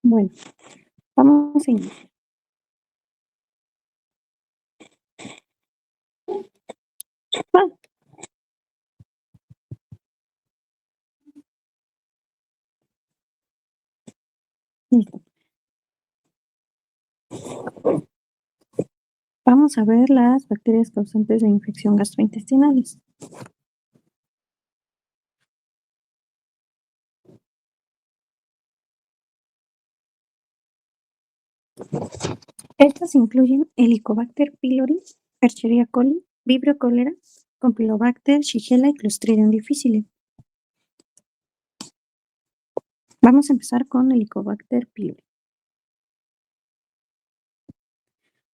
Bueno, vamos a iniciar. Ah, listo. Vamos a ver las bacterias causantes de infección gastrointestinales. Estas incluyen Helicobacter pylori, Escherichia coli, Vibrio cholera, Campylobacter, Shigella y Clostridium difficile. Vamos a empezar con Helicobacter pylori.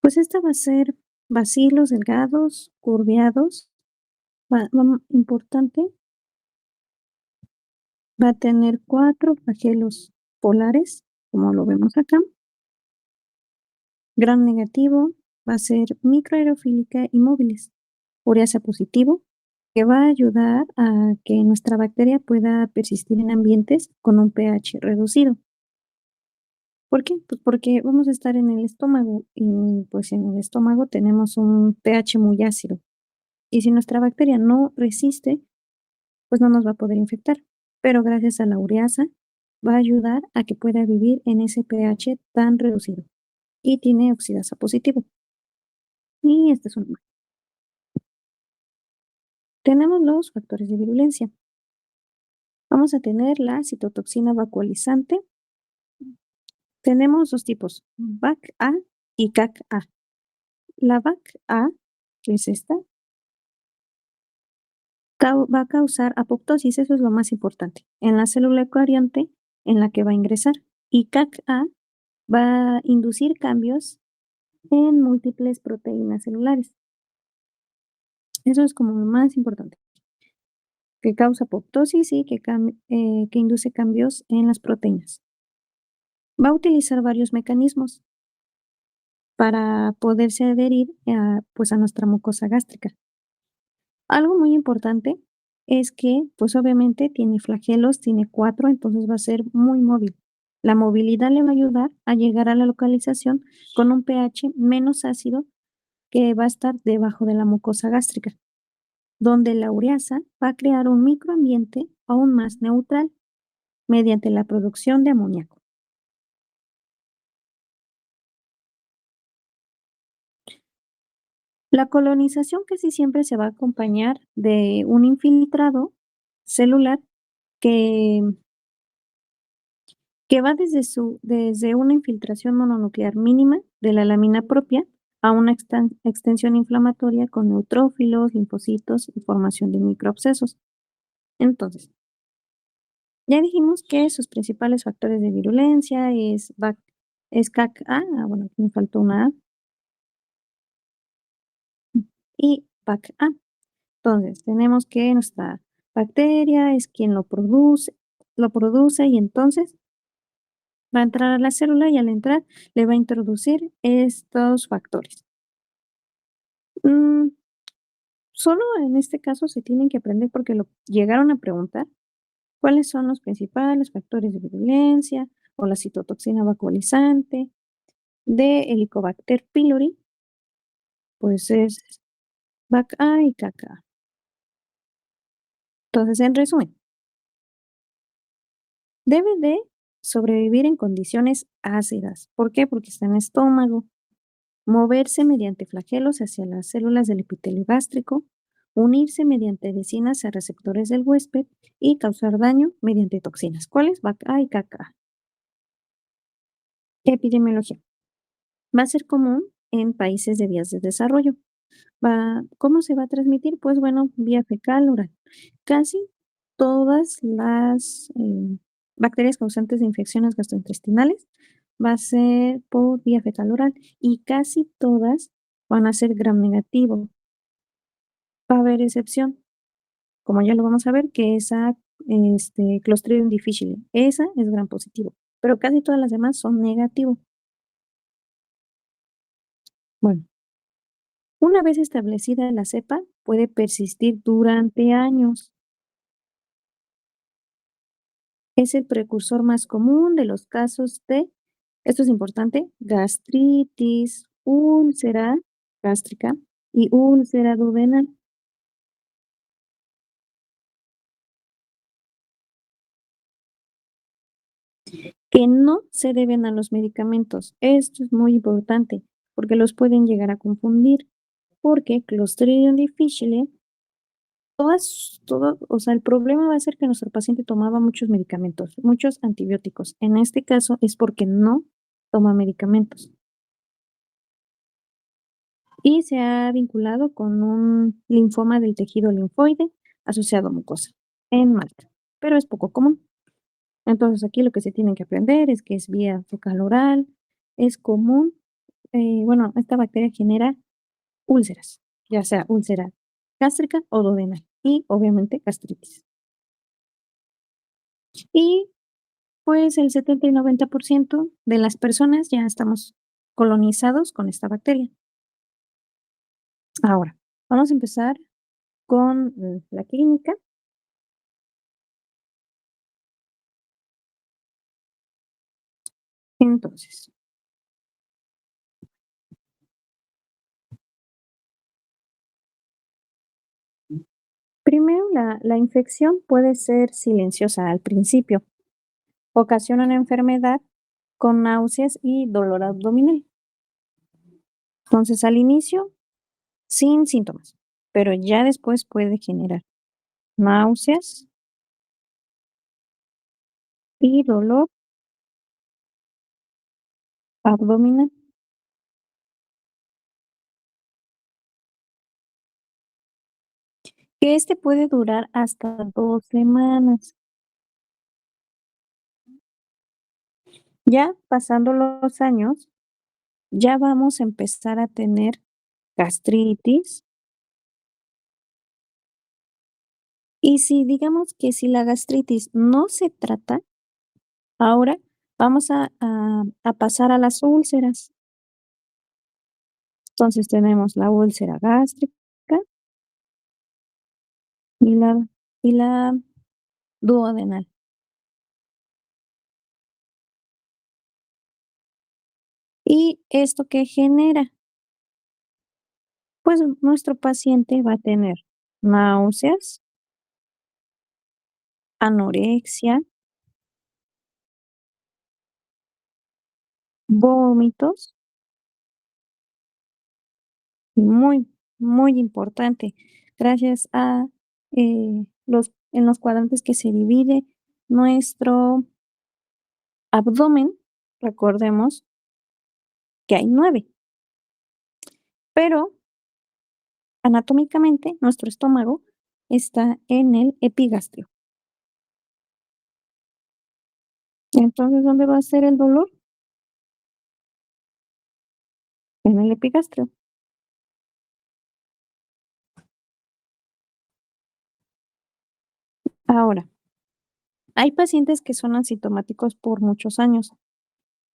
Pues esta va a ser bacilos delgados, curviados. Importante, va a tener 4 flagelos polares, como lo vemos acá. Gram negativo va a ser microaerofílica y móviles. Ureasa positivo, que va a ayudar a que nuestra bacteria pueda persistir en ambientes con un pH reducido. ¿Por qué? Pues porque vamos a estar en el estómago y pues en el estómago tenemos un pH muy ácido. Y si nuestra bacteria no resiste, pues no nos va a poder infectar. Pero gracias a la ureasa va a ayudar a que pueda vivir en ese pH tan reducido. Y tiene oxidasa positivo. Y este es un Tenemos los factores de virulencia. Vamos a tener la citotoxina vacuolizante. Tenemos dos tipos, VAC-A y CAC-A. La VAC-A, que es esta, va a causar apoptosis, eso es lo más importante, en la célula eucarionte en la que va a ingresar. Y CAC-A va a inducir cambios en múltiples proteínas celulares. Eso es como lo más importante, que causa apoptosis y que induce cambios en las proteínas. Va a utilizar varios mecanismos para poderse adherir pues a nuestra mucosa gástrica. Algo muy importante es que, pues obviamente tiene flagelos, tiene 4, entonces va a ser muy móvil. La movilidad le va a ayudar a llegar a la localización con un pH menos ácido que va a estar debajo de la mucosa gástrica, donde la ureasa va a crear un microambiente aún más neutral mediante la producción de amoníaco. La colonización casi siempre se va a acompañar de un infiltrado celular que, que va desde una infiltración mononuclear mínima de la lámina propia a una extensión inflamatoria con neutrófilos, linfocitos y formación de microabscesos. Entonces, ya dijimos que sus principales factores de virulencia es CAC-A, bueno, aquí me faltó una A, y PAC-A. Entonces, tenemos que nuestra bacteria es quien lo produce y entonces va a entrar a la célula y al entrar le va a introducir estos factores. Mm, Solo en este caso se tienen que aprender porque lo llegaron a preguntar cuáles son los principales factores de virulencia o la citotoxina vacuolizante de Helicobacter pylori, pues es VAC-A y CAC-A. Entonces, en resumen, debe de sobrevivir en condiciones ácidas. ¿Por qué? Porque está en el estómago. Moverse mediante flagelos hacia las células del epitelio gástrico, unirse mediante adhesinas a receptores del huésped y causar daño mediante toxinas. ¿Cuáles? VAC-A y CAC-A. Epidemiología. Va a ser común en países de vías de desarrollo. ¿Cómo se va a transmitir? Pues bueno, vía fecal oral. Casi todas las bacterias causantes de infecciones gastrointestinales va a ser por vía fecal oral y casi todas van a ser gram negativo. Va a haber excepción, como ya lo vamos a ver, que esa Clostridium difficile, esa es gram positivo, pero casi todas las demás son negativo. Bueno, una vez establecida la cepa, puede persistir durante años. Es el precursor más común de los casos de Esto es importante, gastritis, úlcera gástrica y úlcera duodenal, que no se deben a los medicamentos. Esto es muy importante, porque los pueden llegar a confundir, porque Clostridium difficile, o sea, el problema va a ser que nuestro paciente tomaba muchos medicamentos, muchos antibióticos. En este caso es porque no toma medicamentos y se ha vinculado con un linfoma del tejido linfoide asociado a mucosa en Malta, pero es poco común. Entonces, aquí lo que se tienen que aprender es que es vía fecal oral, es común, bueno, esta bacteria genera úlceras, ya sea úlcera gástrica o duodenal y obviamente gastritis. Y pues el 70 y 90% de las personas ya estamos colonizados con esta bacteria. Ahora, vamos a empezar con la clínica. Entonces, primero la infección puede ser silenciosa al principio, ocasiona una enfermedad con náuseas y dolor abdominal. Entonces, al inicio, sin síntomas, pero ya después puede generar náuseas y dolor abdominal, que este puede durar hasta 2 semanas. Ya pasando los años, ya vamos a empezar a tener gastritis. Y si digamos que si la gastritis no se trata, ahora vamos a pasar a las úlceras. Entonces tenemos la úlcera gástrica y la duodenal. ¿Y esto qué genera? Pues nuestro paciente va a tener náuseas, anorexia, vómitos, y muy importante, gracias a en los cuadrantes que se divide nuestro abdomen, recordemos que hay 9, pero anatómicamente nuestro estómago está en el epigastrio. Entonces, ¿dónde va a ser el dolor? En el epigastrio. Ahora, hay pacientes que son asintomáticos por muchos años,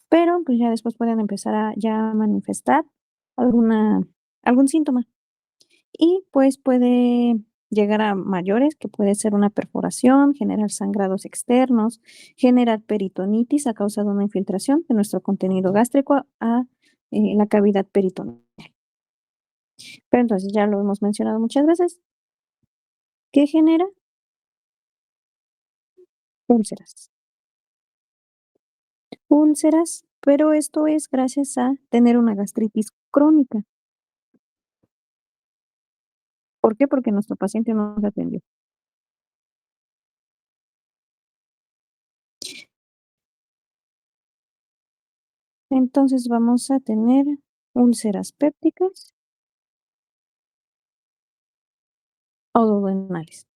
pero pues ya después pueden empezar a ya manifestar alguna, algún síntoma. Y pues puede llegar a mayores, que puede ser una perforación, generar sangrados externos, generar peritonitis a causa de una infiltración de nuestro contenido gástrico a la cavidad peritoneal. Pero entonces ya lo hemos mencionado muchas veces. ¿Qué genera? Úlceras. Úlceras, pero esto es gracias a tener una gastritis crónica. ¿Por qué? Porque nuestro paciente no se atendió. Entonces vamos a tener úlceras pépticas o duodenales.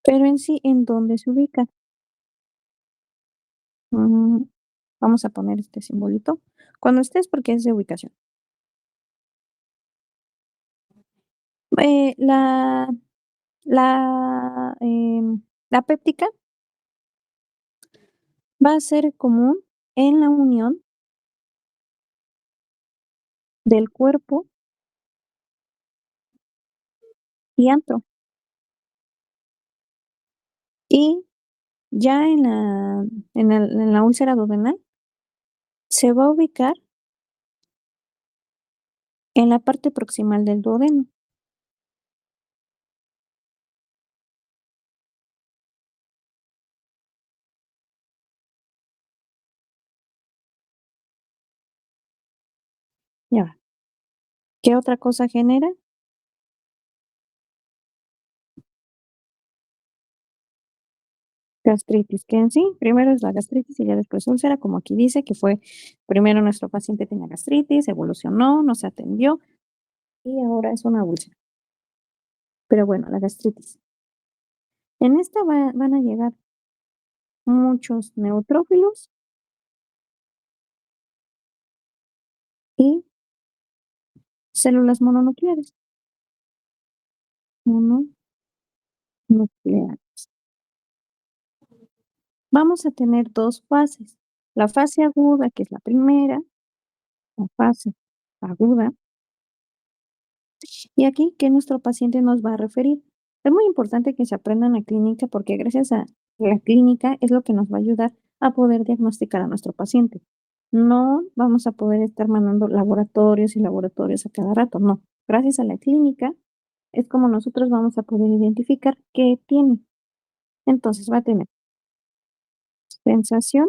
Pero en sí, ¿en dónde se ubica? Mm, vamos a poner este simbolito. Cuando estés, porque es de ubicación. Eh, la, la péptica va a ser común en la unión del cuerpo y antro. Y Ya en la úlcera duodenal se va a ubicar en la parte proximal del duodeno. Ya va. ¿Qué otra cosa genera? Gastritis, que en sí, primero es la gastritis y ya después úlcera, como aquí dice, que fue primero nuestro paciente tenía gastritis, evolucionó, no se atendió y ahora es una úlcera. Pero bueno, la gastritis. En esta van a llegar muchos neutrófilos y células mononucleares. Mononucleares. Vamos a tener dos fases. La fase aguda, que es la primera, la fase aguda, y aquí, ¿qué nuestro paciente nos va a referir? Es muy importante que se aprenda en la clínica porque gracias a la clínica es lo que nos va a ayudar a poder diagnosticar a nuestro paciente. No vamos a poder estar mandando laboratorios y laboratorios a cada rato, no. Gracias a la clínica es como nosotros vamos a poder identificar qué tiene. Entonces va a tener sensación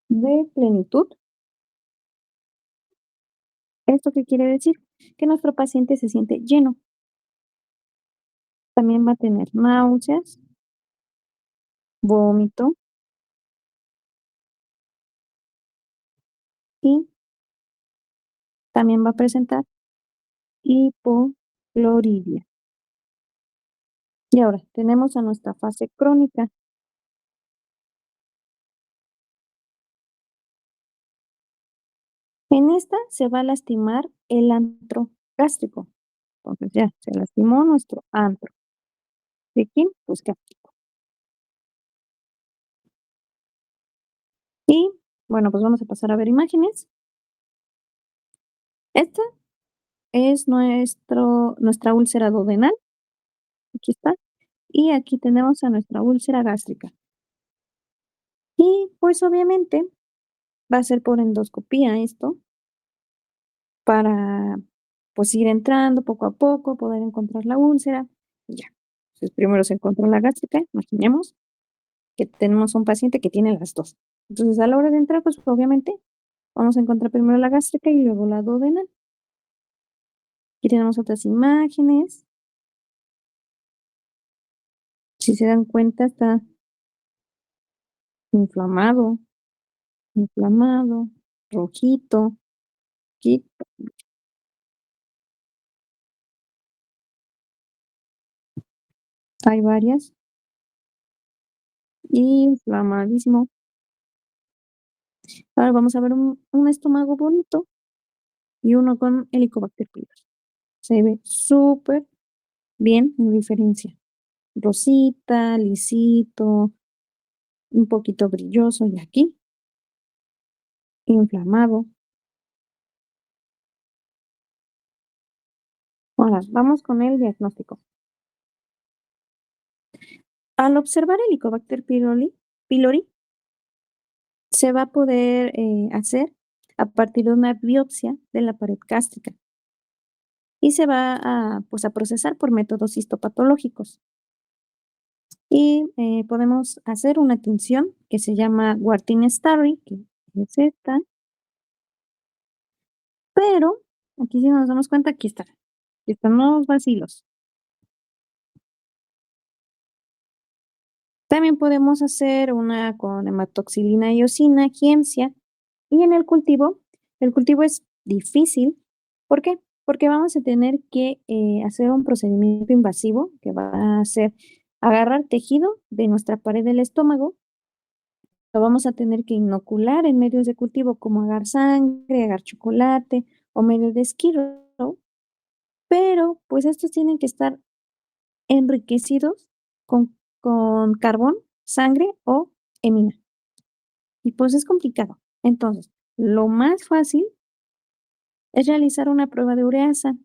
de plenitud. ¿Esto qué quiere decir? Que nuestro paciente se siente lleno. También va a tener náuseas, vómito y también va a presentar hipocloridia. Y ahora tenemos a nuestra fase crónica. En esta se va a lastimar el antro gástrico. Entonces ya se lastimó nuestro antro. ¿De quién? Pues gástrico. Y bueno, pues vamos a pasar a ver imágenes. Esta es nuestra úlcera duodenal. Aquí está. Y aquí tenemos a nuestra úlcera gástrica. Y pues obviamente va a ser por endoscopía esto, para pues ir entrando poco a poco, poder encontrar la úlcera y ya. Entonces, primero se encontró la gástrica, imaginemos que tenemos un paciente que tiene las dos. Entonces, a la hora de entrar, pues obviamente vamos a encontrar primero la gástrica y luego la duodenal. Aquí tenemos otras imágenes. Si se dan cuenta, está inflamado, inflamado, rojito. Aquí hay varias. Inflamadísimo. Ahora vamos a ver un estómago bonito y uno con Helicobacter pylori. Se ve súper bien en diferencia. Rosita, lisito, un poquito brilloso y aquí inflamado. Ahora, vamos con el diagnóstico. Al observar Helicobacter pylori, se va a poder hacer a partir de una biopsia de la pared gástrica y se va pues, a procesar por métodos histopatológicos. Y podemos hacer una tinción que se llama Warthin-Starry, que es esta, pero aquí si nos damos cuenta, aquí están los vacilos. También podemos hacer una con hematoxilina y eosina, Giemcia, y en el cultivo es difícil. ¿Por qué? Porque vamos a tener que hacer un procedimiento invasivo que va a ser agarrar tejido de nuestra pared del estómago. Lo vamos a tener que inocular en medios de cultivo como agar sangre, agar chocolate o medio de esquirro, pero pues estos tienen que estar enriquecidos con carbón, sangre o hemina. Y pues es complicado. Entonces, lo más fácil es realizar una prueba de ureasa.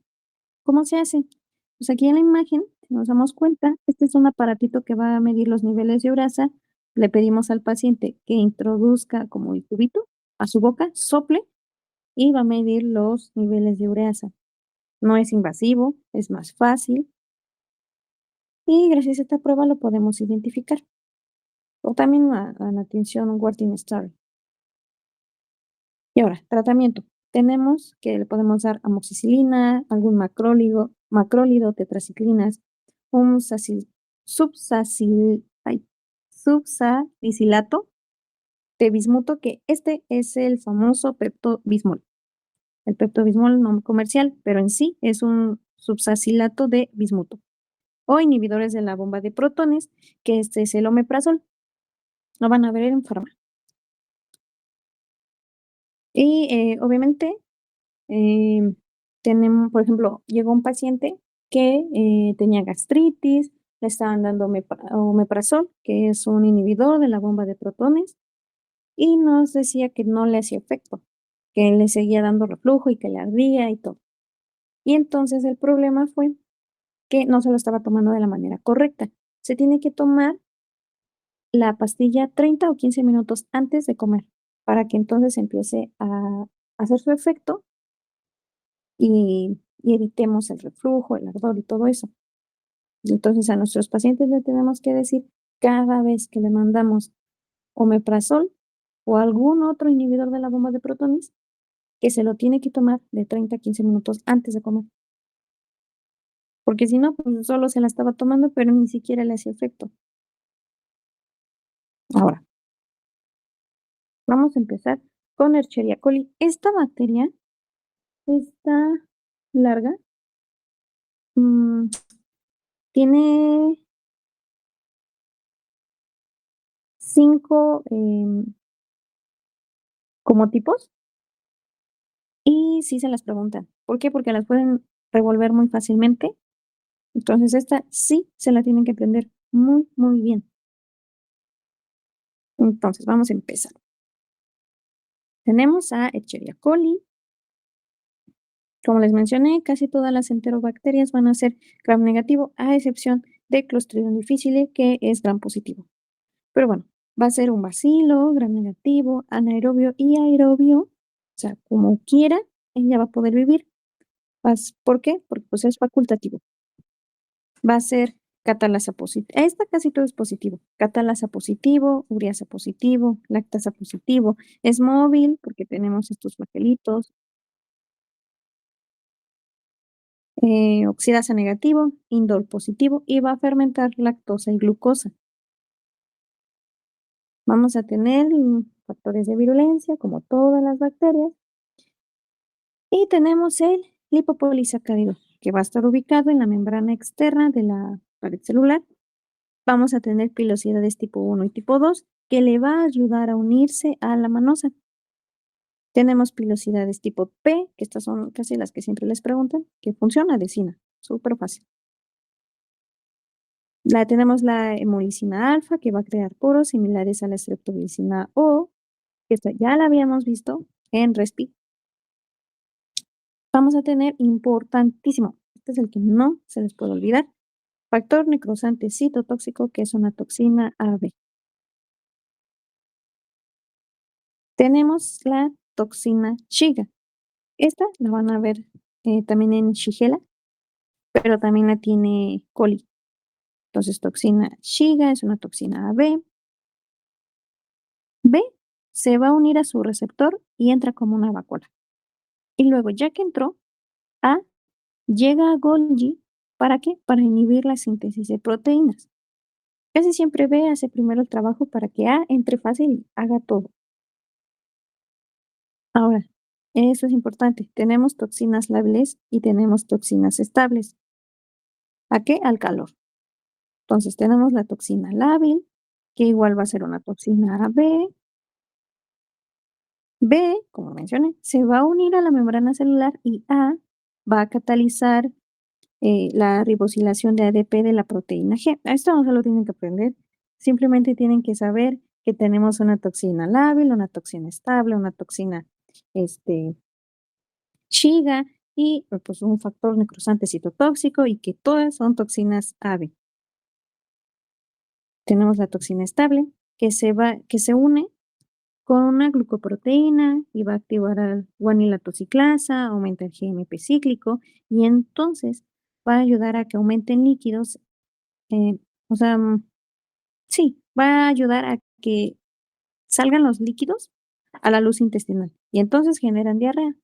¿Cómo se hace? Pues aquí en la imagen nos damos cuenta, este es un aparatito que va a medir los niveles de urasa. Le pedimos al paciente que introduzca como el tubito a su boca, sople y va a medir los niveles de ureasa. No es invasivo, es más fácil y gracias a esta prueba lo podemos identificar. O también a la atención Worting Star. Y ahora, tratamiento. Tenemos que le podemos dar amoxicilina, algún macrólido, tetraciclinas, un subsalicilato de bismuto, que este es el famoso Pepto-Bismol. El Pepto-Bismol no comercial, pero en sí es un subsalicilato de bismuto. O inhibidores de la bomba de protones, que este es el omeprazol. Lo van a ver en farmacia. Y obviamente tenemos, por ejemplo, llegó un paciente que tenía gastritis, le estaban dando omeprazol, que es un inhibidor de la bomba de protones, y nos decía que no le hacía efecto, que le seguía dando reflujo y que le ardía y todo. Y entonces el problema fue que no se lo estaba tomando de la manera correcta. Se tiene que tomar la pastilla 30 o 15 minutos antes de comer, para que entonces empiece a hacer su efecto y evitemos el reflujo, el ardor y todo eso. Entonces, a nuestros pacientes le tenemos que decir cada vez que le mandamos omeprazol o algún otro inhibidor de la bomba de protones, que se lo tiene que tomar de 30 a 15 minutos antes de comer. Porque si no, pues solo se la estaba tomando, pero ni siquiera le hacía efecto. Ahora, vamos a empezar con Escherichia coli. Esta bacteria está larga. Tiene 5 como tipos. Y sí se las preguntan. ¿Por qué? Porque las pueden revolver muy fácilmente. Entonces esta sí se la tienen que aprender muy, muy bien. Entonces vamos a empezar. Tenemos a Escherichia coli. Como les mencioné, casi todas las enterobacterias van a ser gram negativo, a excepción de Clostridium difficile, que es gram positivo. Pero bueno, va a ser un bacilo, gram negativo, anaerobio y aerobio. O sea, como quiera, ella va a poder vivir. ¿Por qué? Porque pues es facultativo. Va a ser catalasa positivo. Esta casi todo es positivo. Catalasa positivo, ureasa positivo, lactasa positivo. Es móvil porque tenemos estos flagelitos. Oxidasa negativo, indol positivo y va a fermentar lactosa y glucosa. Vamos a tener factores de virulencia como todas las bacterias. Y tenemos el lipopolisacárido, que va a estar ubicado en la membrana externa de la pared celular. Vamos a tener pilosidades tipo 1 y tipo 2, que le va a ayudar a unirse a la manosa. Tenemos pilosidades tipo P, que estas son casi las que siempre les preguntan, que funciona de SINA, súper fácil. Tenemos la hemolicina alfa, que va a crear poros similares a la streptoglicina O, que esta ya la habíamos visto en RESPI. Vamos a tener importantísimo, este es el que no se les puede olvidar, factor necrosante citotóxico, que es una toxina AB. Tenemos la toxina Shiga. Esta la van a ver también en Shigella, pero también la tiene coli. Entonces, toxina Shiga es una toxina AB. B se va a unir a su receptor y entra como una vacuola. Y luego, ya que entró, A llega a Golgi. ¿Para qué? Para inhibir la síntesis de proteínas. Casi siempre B hace primero el trabajo para que A entre fácil y haga todo. Ahora, eso es importante. Tenemos toxinas labiles y tenemos toxinas estables. ¿A qué? Al calor. Entonces tenemos la toxina lábil, que igual va a ser una toxina B. B, como mencioné, se va a unir a la membrana celular y A va a catalizar la ribosilación de ADP de la proteína G. Esto no se lo tienen que aprender, simplemente tienen que saber que tenemos una toxina lábil, una toxina estable, una toxina Shiga y pues un factor necrosante citotóxico y que todas son toxinas AB. Tenemos la toxina estable que se une con una glucoproteína y va a activar al guanilatociclasa, aumenta el GMP cíclico y entonces va a ayudar a que aumenten líquidos, eh, o sea, sí, va a ayudar a que salgan los líquidos a la luz intestinal y entonces generan diarrea.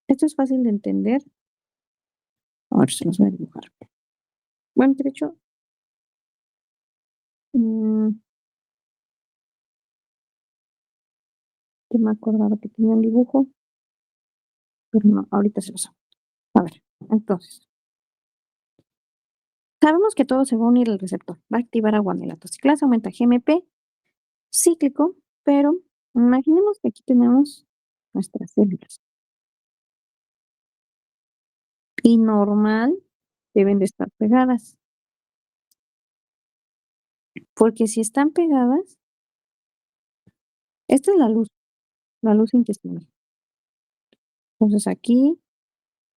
Esto es fácil de entender. A ver, se los voy a dibujar. Bueno, de hecho, mm, yo me acordaba que tenía un dibujo, pero no, ahorita se los hago. A ver, entonces, sabemos que todo se va a unir al receptor. Va a activar a guanilatociclasa, aumenta GMP cíclico, pero imaginemos que aquí tenemos nuestras células y normal deben de estar pegadas, porque si están pegadas, esta es la luz intestinal. Entonces aquí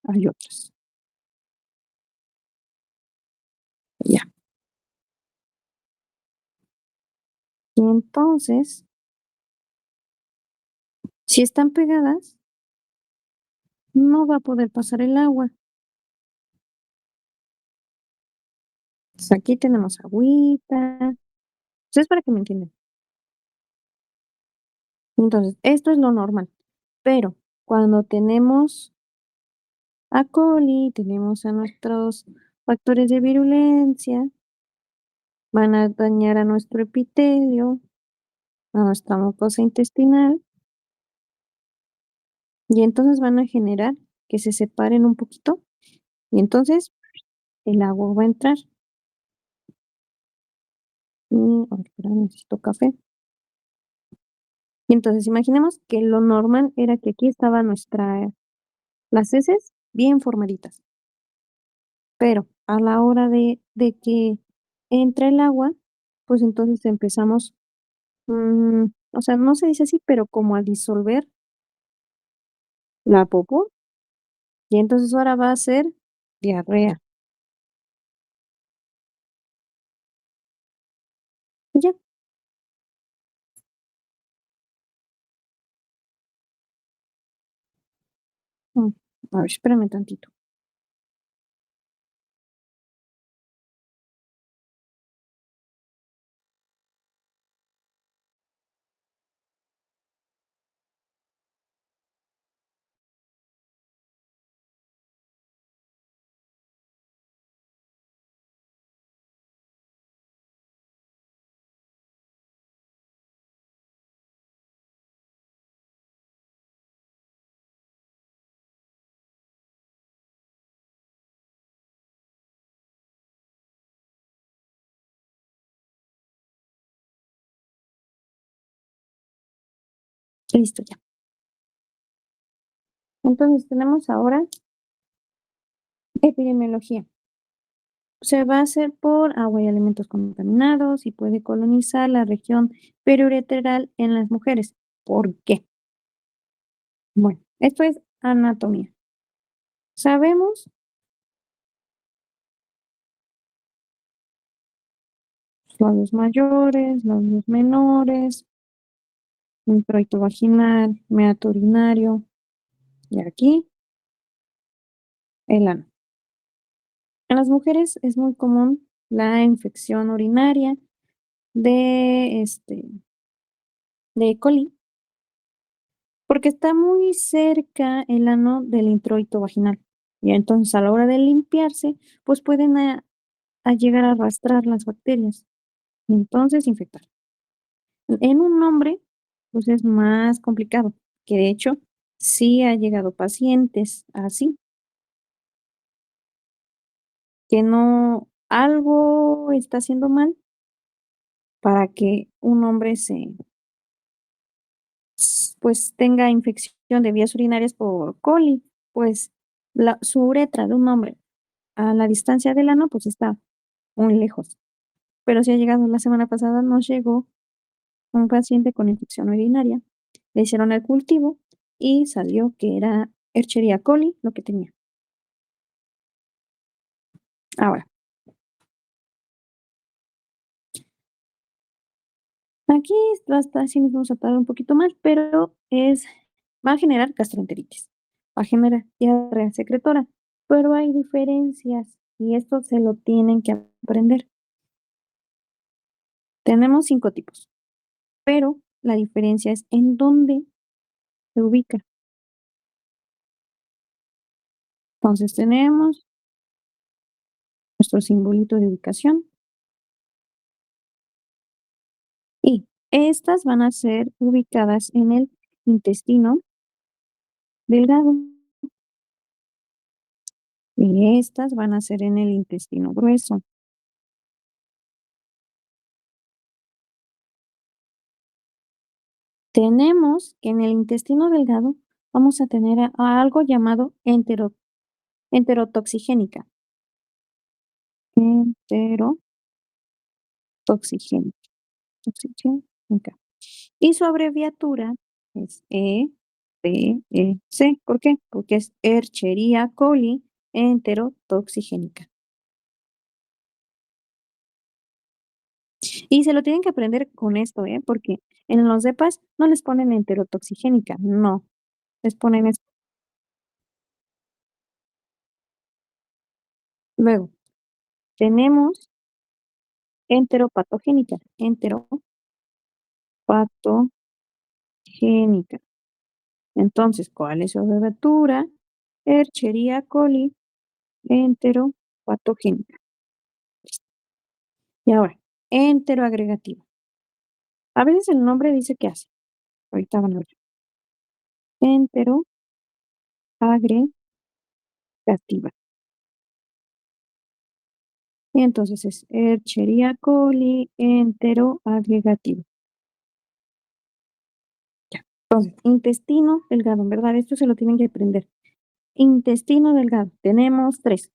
hay otras. Ya. Y entonces, si están pegadas, no va a poder pasar el agua. Entonces aquí tenemos agüita. Entonces, para que me entiendan. Entonces, esto es lo normal. Pero cuando tenemos a coli, tenemos a nuestros factores de virulencia, van a dañar a nuestro epitelio, a nuestra mucosa intestinal, y entonces van a generar que se separen un poquito, y entonces el agua va a entrar. Y, a ver, espera, necesito café. Y entonces imaginemos que lo normal era que aquí estaba las heces bien formaditas, pero a la hora de que entra el agua, pues entonces empezamos, o sea, no se dice así, pero como a disolver la popó, y entonces ahora va a ser diarrea. Y ya. Mm, a ver, espérame tantito. Listo, ya. Entonces tenemos ahora epidemiología. Se va a hacer por agua y alimentos contaminados y puede colonizar la región periureteral en las mujeres. ¿Por qué? Bueno, esto es anatomía. Sabemos labios mayores, labios menores, introito vaginal, meato urinario y aquí el ano. En las mujeres es muy común la infección urinaria de de E. coli, porque está muy cerca el ano del introito vaginal. Y entonces a la hora de limpiarse, pues pueden a llegar a arrastrar las bacterias y entonces infectar. En un hombre, pues es más complicado, que de hecho sí ha llegado pacientes así, que no, algo está haciendo mal para que un hombre pues tenga infección de vías urinarias por coli, pues su uretra de un hombre a la distancia del ano, pues está muy lejos. Pero sí ha llegado, la semana pasada nos llegó un paciente con infección urinaria, le hicieron el cultivo y salió que era Escherichia coli, lo que tenía. Ahora, aquí sí nos vamos a tardar un poquito más, pero va a generar gastroenteritis, va a generar diarrea secretora, pero hay diferencias y esto se lo tienen que aprender. Tenemos 5 tipos, pero la diferencia es en dónde se ubica. Entonces tenemos nuestro simbolito de ubicación y estas van a ser ubicadas en el intestino delgado y estas van a ser en el intestino grueso. Tenemos que en el intestino delgado vamos a tener a algo llamado enterotoxigénica. Enterotoxigénica. Toxigénica. Y su abreviatura es ETEC. ¿Por qué? Porque es Escherichia coli enterotoxigénica. Y se lo tienen que aprender con esto, porque en los DEPAS no les ponen enterotoxigénica, no, les ponen esto. Luego, tenemos enteropatogénica, enteropatogénica. Entonces, ¿cuál es su abreviatura? Escherichia coli enteropatogénica. Y ahora, enteroagregativa. A veces el nombre dice qué hace. Ahorita van a ver. Enteroagregativa. Y entonces es Escherichia coli enteroagregativa. Ya. Entonces, intestino delgado, en verdad, esto se lo tienen que aprender. Intestino delgado, tenemos 3.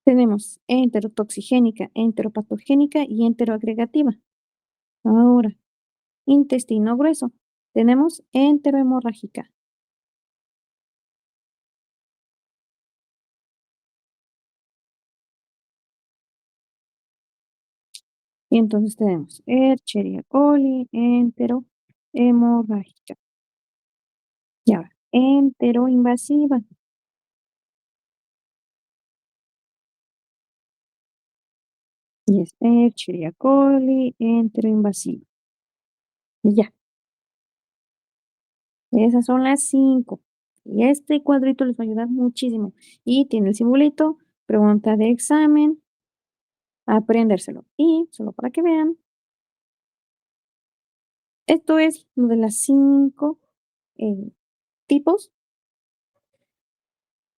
Tenemos enterotoxigénica, enteropatogénica y enteroagregativa. Ahora, intestino grueso, tenemos enterohemorrágica. Y entonces tenemos Escherichia coli enterohemorrágica. Y ahora, enteroinvasiva. Y es Escherichia coli enteroinvasiva. Y ya, esas son las 5. Y este cuadrito les va a ayudar muchísimo. Y tiene el simbolito, pregunta de examen, aprendérselo. Y solo para que vean, esto es lo de las 5 tipos.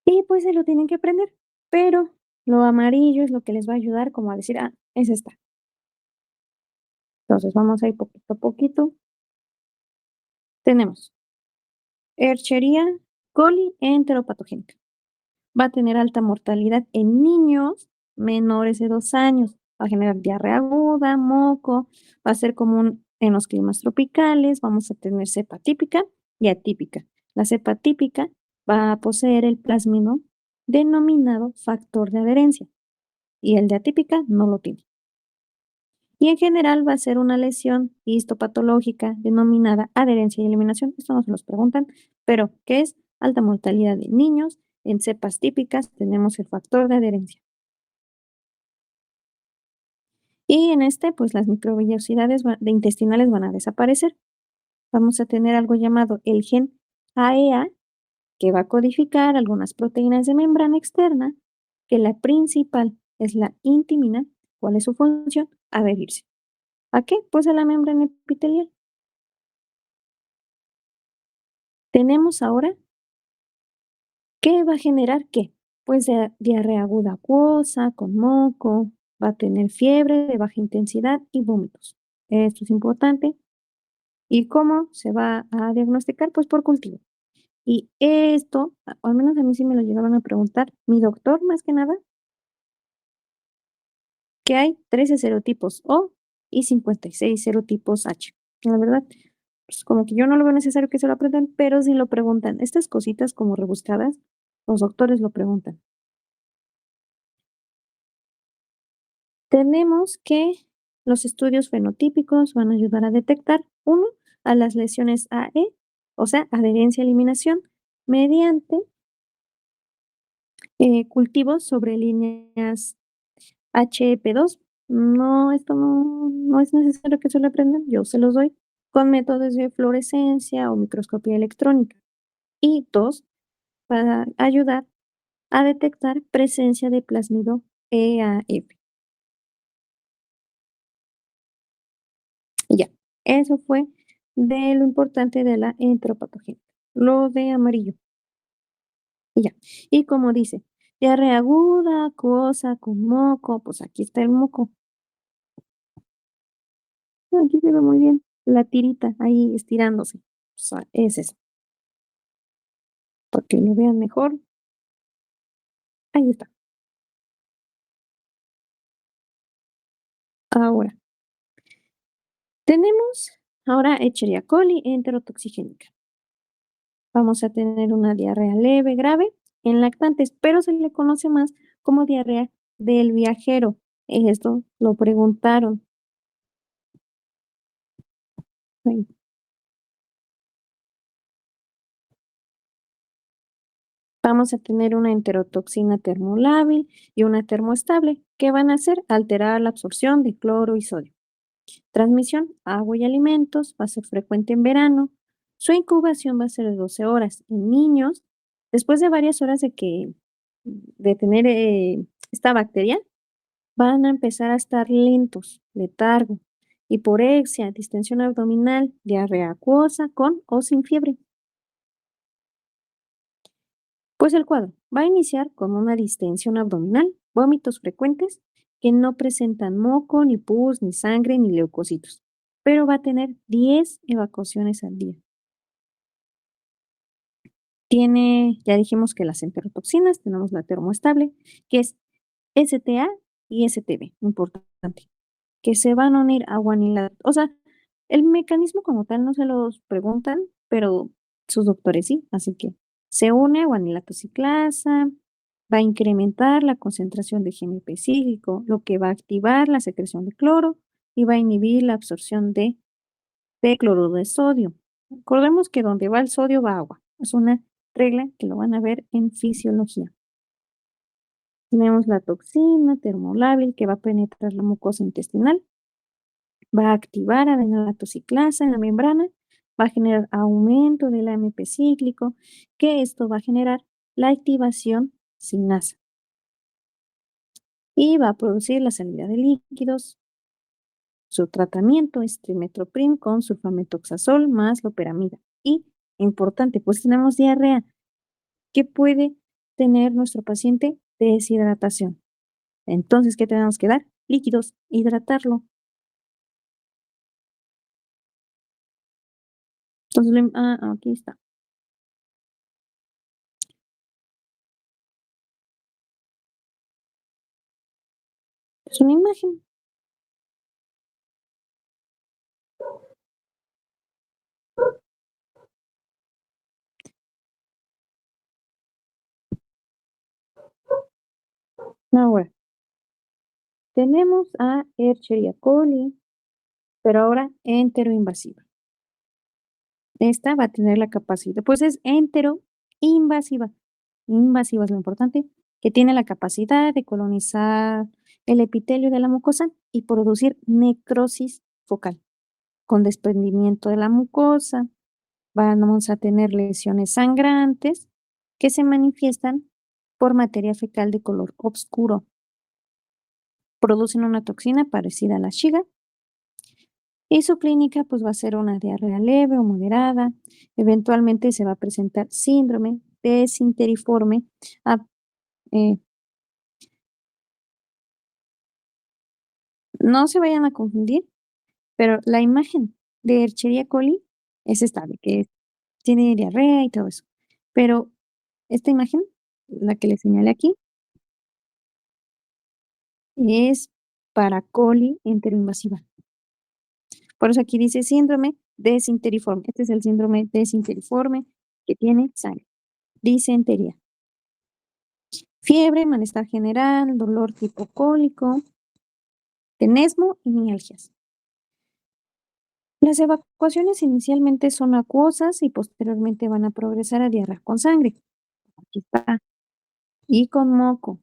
Y pues se lo tienen que aprender. Pero lo amarillo es lo que les va a ayudar como a decir, es esta. Entonces vamos a ir poquito a poquito. Tenemos Escherichia coli enteropatogénica. Va a tener alta mortalidad en niños menores de 2 años. Va a generar diarrea aguda, moco, va a ser común en los climas tropicales. Vamos a tener cepa típica y atípica. La cepa típica va a poseer el plásmido denominado factor de adherencia y el de atípica no lo tiene. Y en general va a ser una lesión histopatológica denominada adherencia y eliminación. Esto no se nos preguntan, pero ¿qué es? Alta mortalidad de niños. En cepas típicas tenemos el factor de adherencia. Y en pues las microvellosidades intestinales van a desaparecer. Vamos a tener algo llamado el gen AEA, que va a codificar algunas proteínas de membrana externa, que la principal es la intimina. ¿Cuál es su función? Adherirse. ¿A qué? Pues a la membrana epitelial. Tenemos ahora, ¿qué va a generar qué? Pues diarrea aguda acuosa, con moco, va a tener fiebre de baja intensidad y vómitos. Esto es importante. ¿Y cómo se va a diagnosticar? Pues por cultivo. Y esto, al menos a mí sí me lo llegaron a preguntar, mi doctor más que nada, que hay 13 serotipos O y 56 serotipos H. La verdad, Pues, como que yo no lo veo necesario que se lo aprendan, pero sí lo preguntan. Estas cositas como rebuscadas, los doctores lo preguntan. Tenemos que los estudios fenotípicos van a ayudar a detectar, uno, a las lesiones AE, o sea, adherencia-eliminación, mediante cultivos sobre líneas HEP2. No, esto no es necesario que se lo aprendan, yo se los doy, con métodos de fluorescencia o microscopía electrónica. Y dos, para ayudar a detectar presencia de plásmido EAF. Y ya, eso fue de lo importante de la enteropatogenia. Lo de amarillo, y ya. Y como dice, diarrea aguda, acuosa, con moco, pues aquí está el moco. Aquí se ve muy bien la tirita ahí estirándose. O sea, es eso. Para que lo vean mejor, ahí está. Ahora, tenemos ahora Escherichia coli enterotoxigénica. Vamos a tener una diarrea leve, grave en lactantes, pero se le conoce más como diarrea del viajero. Esto lo preguntaron. Ay, vamos a tener una enterotoxina termolábil y una termoestable que van a hacer alterar la absorción de cloro y sodio. Transmisión, agua y alimentos, va a ser frecuente en verano. Su incubación va a ser de 12 horas en niños. Después de varias horas de tener esta bacteria, van a empezar a estar lentos, letargo, hiporexia, distensión abdominal, diarrea acuosa con o sin fiebre. Pues el cuadro va a iniciar con una distensión abdominal, vómitos frecuentes que no presentan moco, ni pus, ni sangre, ni leucocitos, pero va a tener 10 evacuaciones al día. Tiene, ya dijimos que las enterotoxinas, tenemos la termoestable, que es STA y STB, importante, que se van a unir a guanilato. O sea, el mecanismo como tal no se los preguntan, pero sus doctores sí, así que se une a guanilato ciclasa, va a incrementar la concentración de GMP cíclico, lo que va a activar la secreción de cloro y va a inhibir la absorción de cloruro de sodio. Recordemos que donde va el sodio va agua. Es una regla que lo van a ver en fisiología. Tenemos la toxina termolábil que va a penetrar la mucosa intestinal, va a activar adenylatoxiclasa en la membrana, va a generar aumento del AMP cíclico, que esto va a generar la activación sinasa y va a producir la salida de líquidos. Su tratamiento es trimethoprim con sulfametoxazol más loperamida. Y, importante, pues tenemos diarrea. ¿Qué puede tener nuestro paciente? Deshidratación. Entonces, ¿qué tenemos que dar? Líquidos, hidratarlo. Entonces, aquí está. Es una imagen. Ahora, tenemos a Escherichia coli, pero ahora enteroinvasiva. Esta va a tener la capacidad, pues es enteroinvasiva. Invasiva es lo importante, que tiene la capacidad de colonizar el epitelio de la mucosa y producir necrosis focal. Con desprendimiento de la mucosa, vamos a tener lesiones sangrantes que se manifiestan por materia fecal de color oscuro. Producen una toxina parecida a la Shiga y su clínica pues va a ser una diarrea leve o moderada. Eventualmente se va a presentar síndrome desinteriforme. Ah, eh, no se vayan a confundir, pero la imagen de Escherichia coli es estable, que tiene diarrea y todo eso. Pero esta imagen, la que les señalé aquí, es para coli enteroinvasiva. Por eso aquí dice síndrome Desinteriforme. Este es el síndrome desinteriforme que tiene sangre. Disentería. Fiebre, malestar general, dolor tipo cólico, tenesmo y mialgias. Las evacuaciones inicialmente son acuosas y posteriormente van a progresar a diarrea con sangre. Aquí está. Y con moco.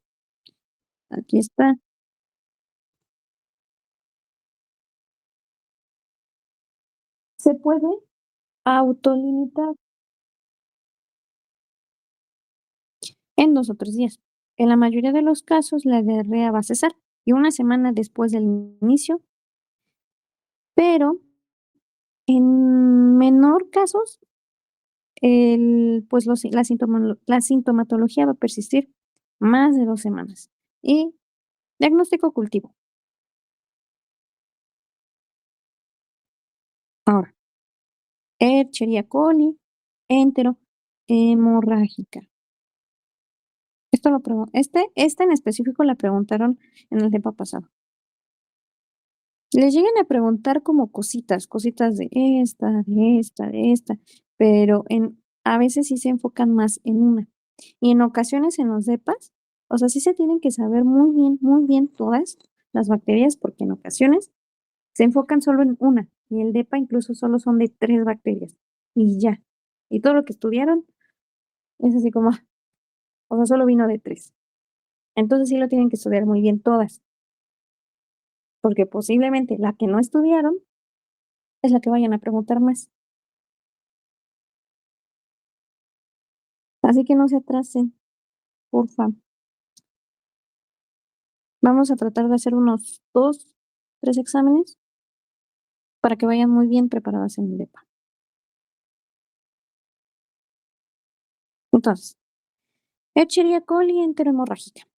Aquí está. Se puede autolimitar en 2 o 3 días. En la mayoría de los casos, la diarrea va a cesar y una semana después del inicio, pero en menor casos, pues la sintomatología va a persistir más de 2 semanas. Y diagnóstico cultivo. Ahora, Escherichia coli, entero, hemorrágica. Este en específico la preguntaron en el tema pasado. Les llegan a preguntar como cositas de esta, pero a veces sí se enfocan más en una. Y en ocasiones en los depas, o sea, sí se tienen que saber muy bien todas las bacterias, porque en ocasiones se enfocan solo en una, y el depa incluso solo son de 3 bacterias, y ya. Y todo lo que estudiaron es así como, o sea, solo vino de 3. Entonces sí lo tienen que estudiar muy bien todas, porque posiblemente la que no estudiaron es la que vayan a preguntar más. Así que no se atrasen, porfa. Vamos a tratar de hacer unos 2, 3 exámenes para que vayan muy bien preparadas en el depa. Entonces, Escherichia coli enterohemorrágica.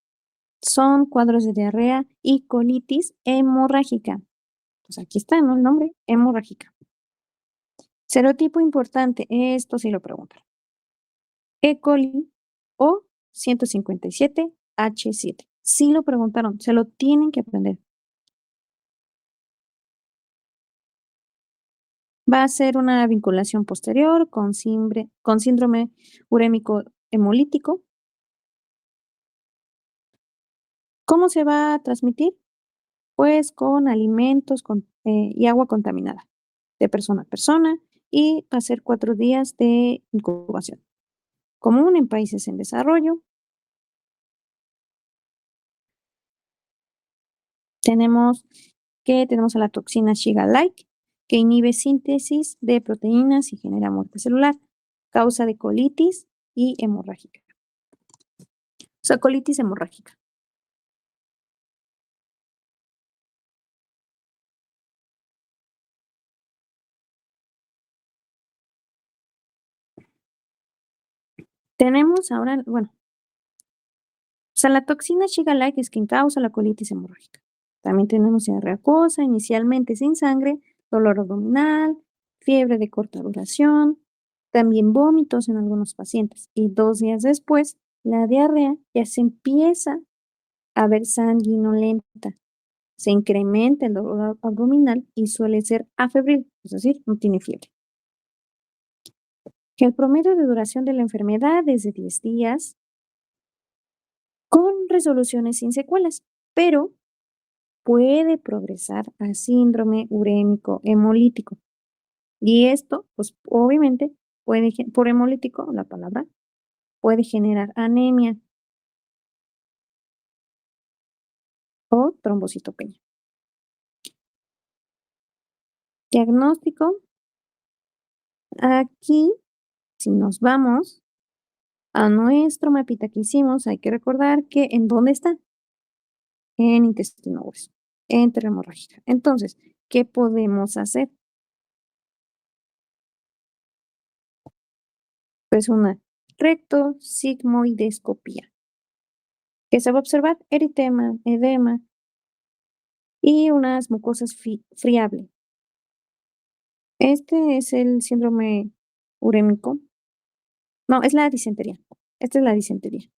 Son cuadros de diarrea y colitis hemorrágica. Pues aquí está, ¿no? El nombre, hemorrágica. Serotipo importante, esto sí lo preguntan. E. coli o 157H7. Sí lo preguntaron, se lo tienen que aprender. Va a ser una vinculación posterior con síndrome urémico hemolítico. ¿Cómo se va a transmitir? Pues con alimentos y agua contaminada, de persona a persona, y va a ser 4 días de incubación. Común en países en desarrollo. Tenemos a la toxina Shiga-like, que inhibe síntesis de proteínas y genera muerte celular, causa de colitis y hemorrágica. O sea, colitis hemorrágica. Tenemos ahora, bueno, o sea, la toxina Shiga-like es quien causa la colitis hemorrágica. También tenemos diarrea acuosa, inicialmente sin sangre, dolor abdominal, fiebre de corta duración, también vómitos en algunos pacientes. Y 2 días después, la diarrea ya se empieza a ver sanguinolenta. Se incrementa el dolor abdominal y suele ser afebril, es decir, no tiene fiebre. El promedio de duración de la enfermedad es de 10 días con resoluciones sin secuelas, pero puede progresar a síndrome urémico hemolítico. Y esto, pues obviamente, por hemolítico, la palabra, puede generar anemia o trombocitopenia. Diagnóstico. Aquí, si nos vamos a nuestro mapita que hicimos, hay que recordar que ¿en dónde está? En intestino grueso, enterohemorrágica. Entonces, ¿qué podemos hacer? Pues una rectosigmoidescopía, que se va a observar eritema, edema y unas mucosas friable. Este es el síndrome urémico. No, es la disentería. Esta es la disentería,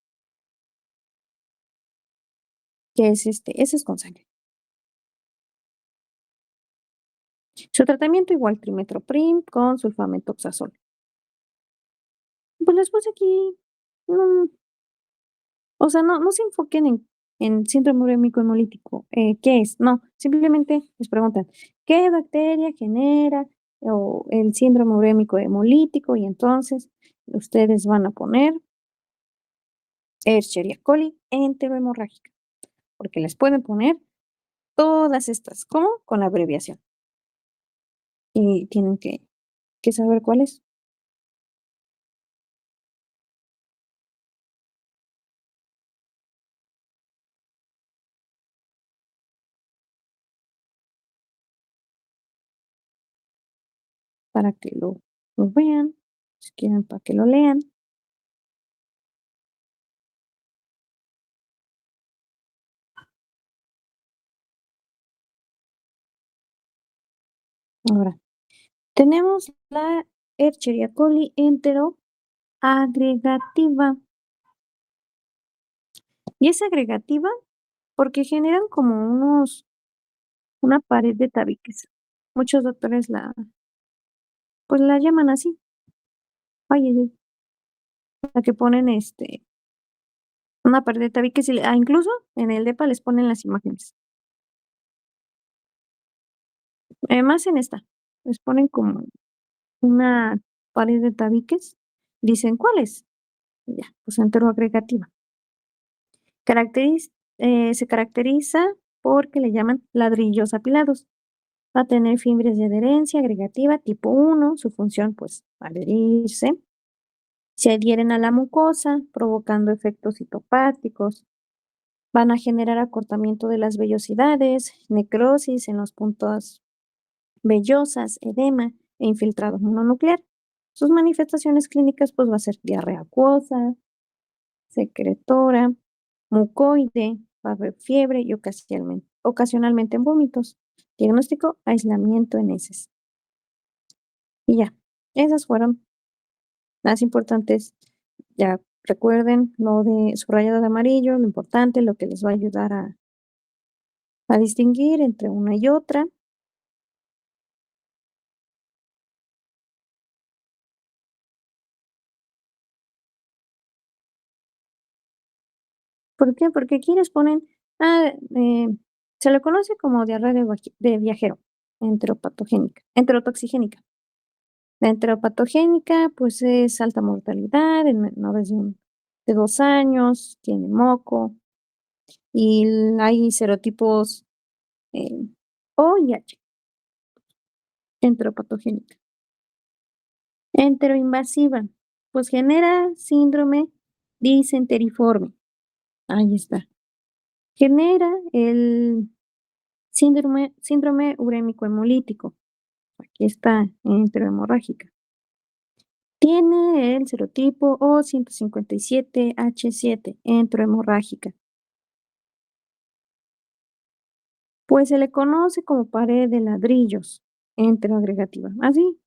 que es ese es con sangre. Su tratamiento igual trimestoprim con sulfamethoxazol. Pues les puse aquí, mm, o sea, no se enfoquen en síndrome urémico hemolítico, ¿qué es? No, simplemente les preguntan, ¿qué bacteria genera o el síndrome urémico hemolítico? Y entonces ustedes van a poner Escherichia coli enterohemorrágica, porque les pueden poner todas estas, ¿cómo? Con la abreviación. Y tienen que saber cuál es para que lo vean, si quieren para que lo lean. Ahora, tenemos la Escherichia coli enteroagregativa. Y es agregativa porque generan como una pared de tabiques. Muchos doctores pues la llaman así. Ay, ay, ay, la que ponen una pared de tabiques y incluso en el DEPA les ponen las imágenes. Más en esta, les ponen como una pared de tabiques. Dicen, ¿cuál es? Y ya, pues enteroagregativa. Se caracteriza porque le llaman ladrillos apilados. Va a tener fibras de adherencia agregativa tipo 1, su función pues adherirse. Se adhieren a la mucosa, provocando efectos citopáticos. Van a generar acortamiento de las vellosidades, necrosis en los puntos vellosas, edema e infiltrado mononuclear. Sus manifestaciones clínicas pues va a ser diarrea acuosa, secretora, mucoide, va a haber fiebre y ocasionalmente en vómitos. Diagnóstico, aislamiento en heces. Y ya, esas fueron las importantes. Ya recuerden lo de subrayado de amarillo, lo importante, lo que les va a ayudar a distinguir entre una y otra. ¿Por qué? Porque aquí les ponen, ah, se le conoce como diarrea de viajero, enterotoxigénica. La enteropatogénica, pues es alta mortalidad en menores de 2 años, tiene moco y hay serotipos eh, O y H, enteropatogénica. Enteroinvasiva, pues genera síndrome disenteriforme. Ahí está. Genera el síndrome urémico hemolítico. Aquí está, enterohemorrágica. Tiene el serotipo O157H7, enterohemorrágica. Pues se le conoce como pared de ladrillos enteroagregativa. Así,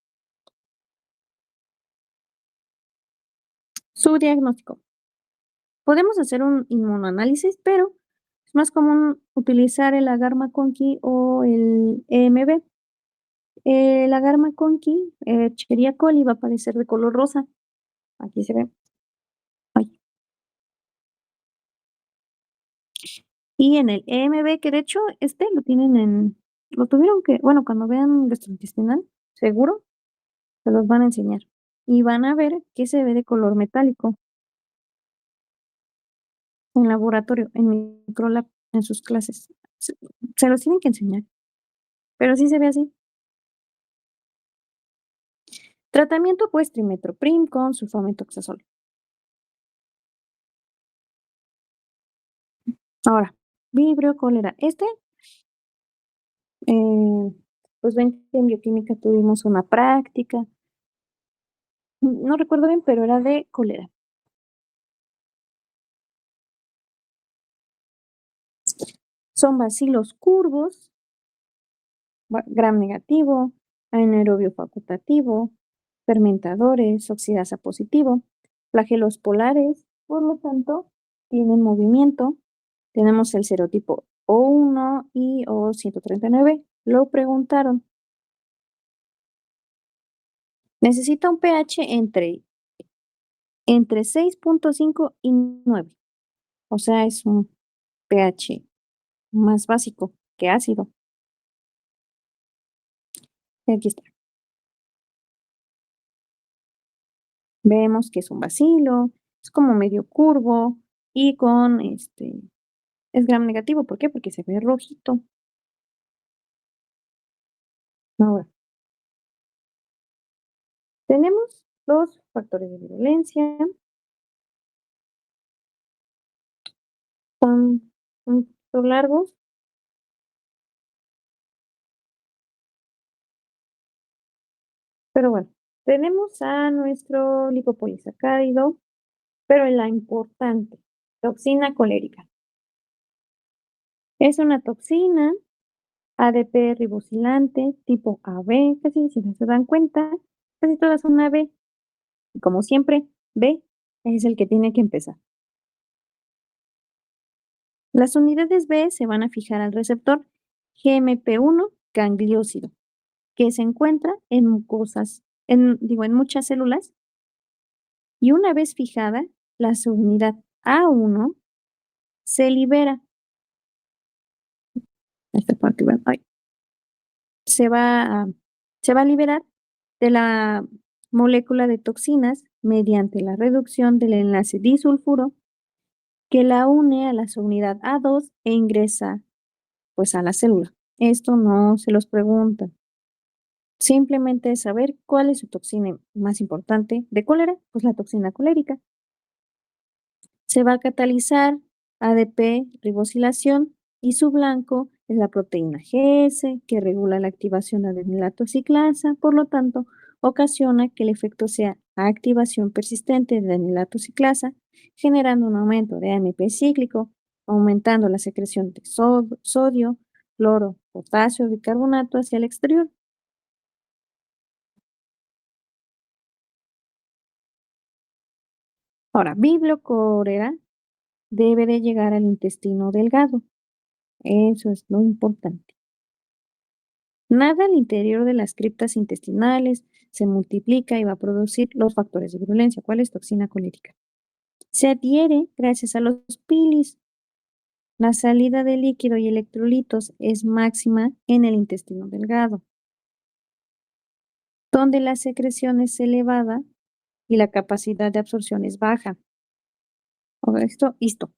su diagnóstico. Podemos hacer un inmunoanálisis, pero es más común utilizar el agar-McConkey o el EMB. El agar-McConkey, Escherichia coli, va a aparecer de color rosa. Aquí se ve. Ay. Y en el EMB, que de hecho lo tuvieron bueno, cuando vean gastrointestinal, seguro, se los van a enseñar. Y van a ver que se ve de color metálico en laboratorio, en microlab, en sus clases. Se los tienen que enseñar, pero sí se ve así. Tratamiento, pues, trimestoprim con sulfamethoxazol. Ahora, vibrio cólera. Eh, pues ven que en bioquímica tuvimos una práctica, no recuerdo bien, pero era de cólera. Son bacilos curvos, gram negativo, anaerobio facultativo, fermentadores, oxidasa positivo, flagelos polares, por lo tanto, tienen movimiento. Tenemos el serotipo O1 y O139. Lo preguntaron. Necesita un pH entre 6.5 y 9. O sea, es un pH más básico que ácido. Y aquí está. Vemos que es un bacilo, es como medio curvo y con es gram negativo. ¿Por qué? Porque se ve rojito. Ahora, tenemos los factores de virulencia. Son un poquito largos, pero bueno, tenemos a nuestro lipopolisacárido, pero la importante, toxina colérica. Es una toxina ADP ribosilante tipo AB, casi si no se dan cuenta, casi todas son AB. Y como siempre, B es el que tiene que empezar. Las unidades B se van a fijar al receptor GMP1 gangliósido, que se encuentra en mucosas, en muchas células, y una vez fijada, la subunidad A1 se libera. Esta parte, bueno, ay, se va a, se va a liberar de la molécula de toxinas mediante la reducción del enlace disulfuro que la une a la subunidad A2 e ingresa pues a la célula. Esto no se los preguntan. Simplemente es saber cuál es su toxina más importante de cólera, pues la toxina colérica. Se va a catalizar ADP ribosilación y su blanco es la proteína GS que regula la activación de adenilato ciclasa, por lo tanto, ocasiona que el efecto sea activación persistente de adenilato ciclasa, generando un aumento de AMP cíclico, aumentando la secreción de sodio, cloro, potasio, bicarbonato hacia el exterior. Ahora, bibliocorera debe de llegar al intestino delgado. Eso es lo importante. Nada al interior de las criptas intestinales, se multiplica y va a producir los factores de virulencia. ¿Cuál es toxina colérica? Se adhiere gracias a los pilis. La salida de líquido y electrolitos es máxima en el intestino delgado, donde la secreción es elevada y la capacidad de absorción es baja. Ahora esto.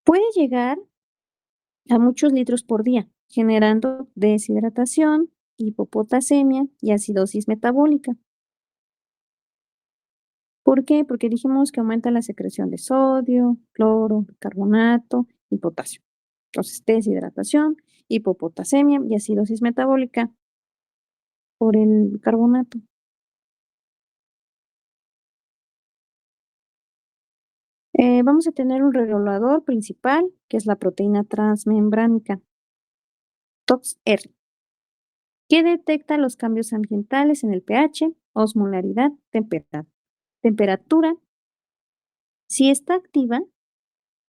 Puede llegar a muchos litros por día, generando deshidratación, hipopotasemia y acidosis metabólica. ¿Por qué? Porque dijimos que aumenta la secreción de sodio, cloro, carbonato y potasio. Entonces, deshidratación, hipopotasemia y acidosis metabólica por el carbonato. Vamos a tener un regulador principal, que es la proteína transmembránica, TOX-R, que detecta los cambios ambientales en el pH, osmolaridad, temperatura. Si está activa,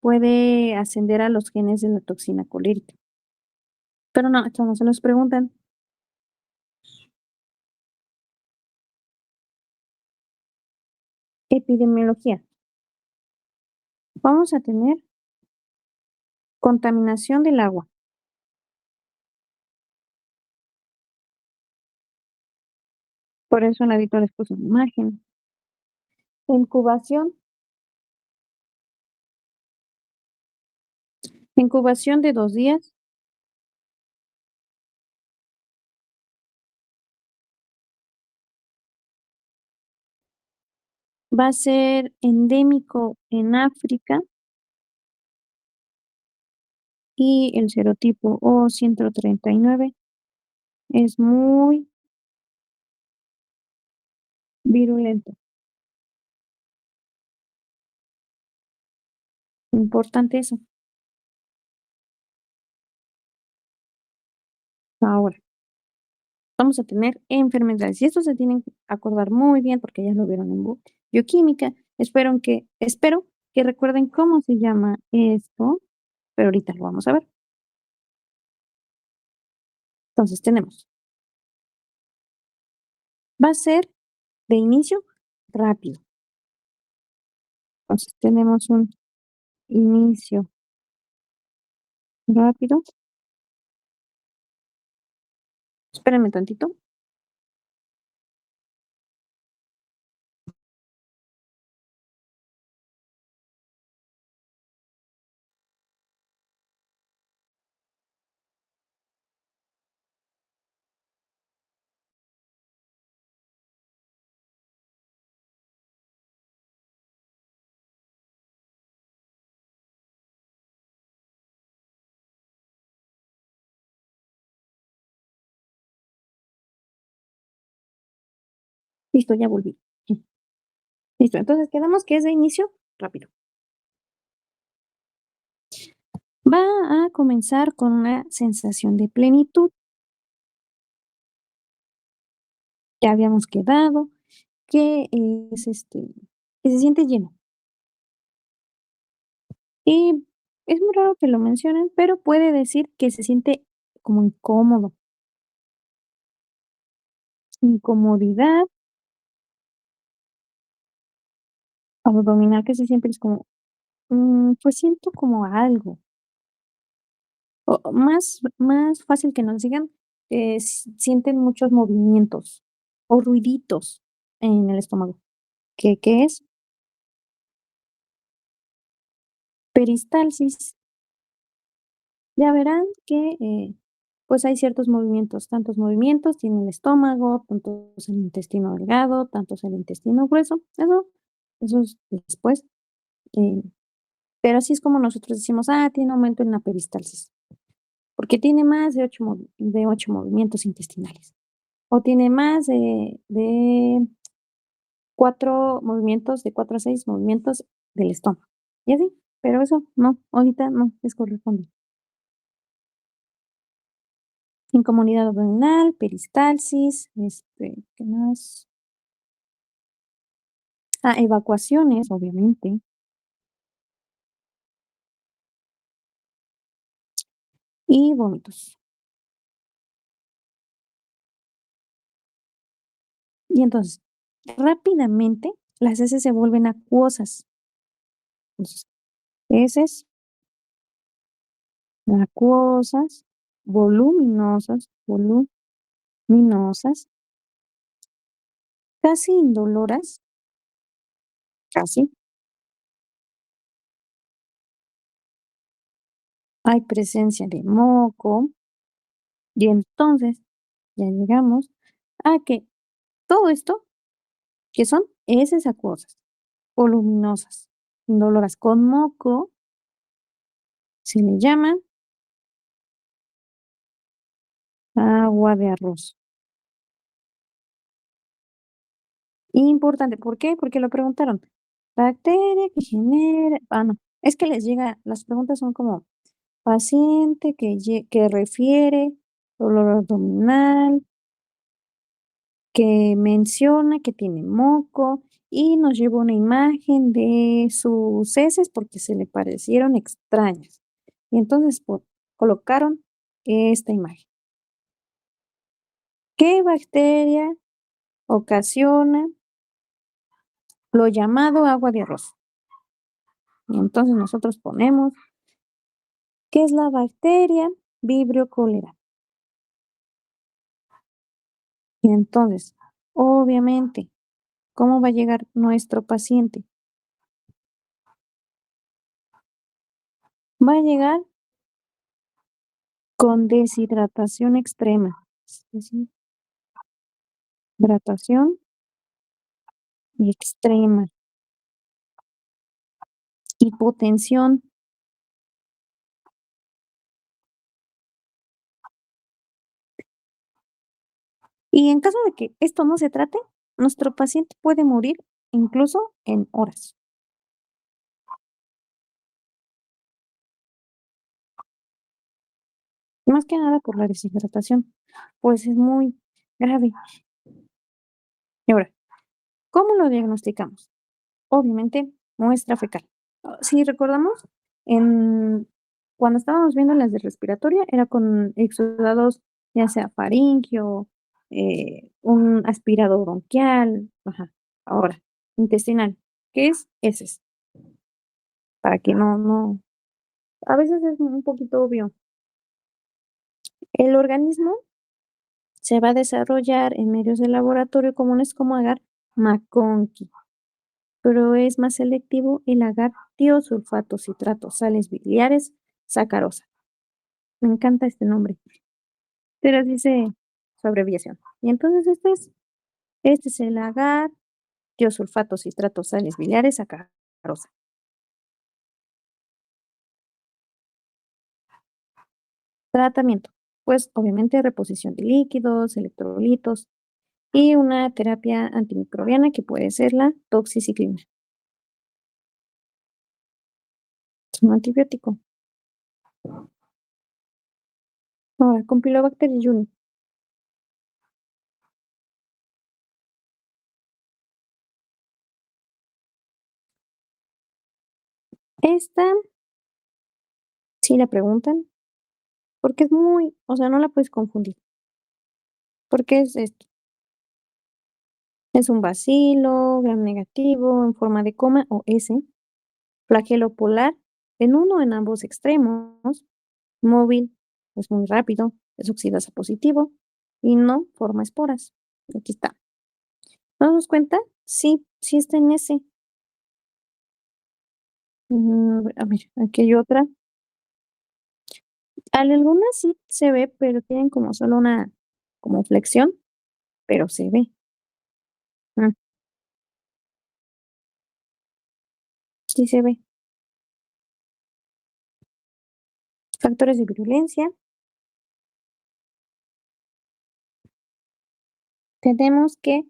puede ascender a los genes de la toxina colérica. Pero no, esto no se los preguntan. Epidemiología. Vamos a tener contaminación del agua. Por eso en la ladito les puse una imagen. Incubación. Incubación de 2 días. Va a ser endémico en África y el serotipo O139 es muy virulento. Importante eso. Ahora, vamos a tener enfermedades. Y esto se tienen que acordar muy bien porque ya lo vieron en bioquímica. Espero que recuerden cómo se llama esto, pero ahorita lo vamos a ver. Entonces tenemos Va a ser de inicio rápido. Entonces tenemos un inicio rápido. Espérame tantito. Listo, ya volví. Listo, entonces quedamos que es de inicio rápido. Va a comenzar con una sensación de plenitud. Ya habíamos quedado que es que se siente lleno. Y es muy raro que lo mencionen, pero puede decir que se siente como incómodo, incomodidad abdominal que se siente es como, pues siento como algo. O más fácil que nos digan, sienten muchos movimientos o ruiditos en el estómago. ¿Qué es? Peristalsis. Ya verán que, pues, hay ciertos movimientos, tantos movimientos tiene el estómago, tantos el intestino delgado, tantos el intestino grueso. Eso es después, eh, pero así es como nosotros decimos: "Ah, tiene aumento en la peristalsis", porque tiene más de 8 movimientos intestinales, o tiene más de 4 movimientos, de 4 a 6 movimientos del estómago, y así, pero eso no, ahorita no les corresponde. Incomodidad abdominal, peristalsis, ¿qué más? Ah, evacuaciones, obviamente, y vómitos. Y entonces, rápidamente, las heces se vuelven acuosas. Entonces, heces acuosas, voluminosas, casi indoloras, casi. Hay presencia de moco, y entonces ya llegamos a que todo esto, que son heces acuosas, voluminosas, indoloras con moco, se le llama agua de arroz. Importante, ¿por qué? Porque lo preguntaron. Bacteria que genera, no, es que les llega, las preguntas son como paciente que refiere dolor abdominal, que menciona que tiene moco y nos llevó una imagen de sus heces porque se le parecieron extrañas. Y entonces colocaron esta imagen. ¿Qué bacteria ocasiona lo llamado agua de arroz? Y entonces nosotros ponemos, ¿qué es la bacteria Vibrio cholera? Y entonces, obviamente, ¿cómo va a llegar nuestro paciente? Va a llegar con deshidratación extrema. Deshidratación extrema, hipotensión. Y en caso de que esto no se trate, nuestro paciente puede morir incluso en horas. Más que nada por la deshidratación, pues es muy grave. Y ahora, ¿cómo lo diagnosticamos? Obviamente, muestra fecal. Si recordamos, en cuando estábamos viendo las de respiratoria, era con exudados, ya sea faríngeo, un aspirado bronquial, ajá. Ahora, intestinal, ¿qué es? Heces, para que no a veces es un poquito obvio. El organismo se va a desarrollar en medios de laboratorio comunes como agar McConkey, pero es más selectivo el agar tiosulfato citrato, sales biliares, sacarosa. Me encanta este nombre, pero así dice su abreviación. Y entonces este es el agar tiosulfato citrato, sales biliares, sacarosa. Tratamiento, pues obviamente reposición de líquidos, electrolitos y una terapia antimicrobiana que puede ser la toxiciclina. Es un antibiótico. Ahora, Campylobacter jejuni. Esta, si la preguntan, porque es muy, o sea, no la puedes confundir. Porque es esto, es un bacilo, gram negativo, en forma de coma o S, flagelo polar, en uno o en ambos extremos, móvil, es muy rápido, es oxidasa positivo y no forma esporas. Aquí está. ¿Nos damos cuenta? Sí, sí está en S. A ver, aquí hay otra. Algunas sí se ve, pero tienen como solo una como flexión, pero se ve. Mm, sí se ve. Factores de virulencia. Tenemos que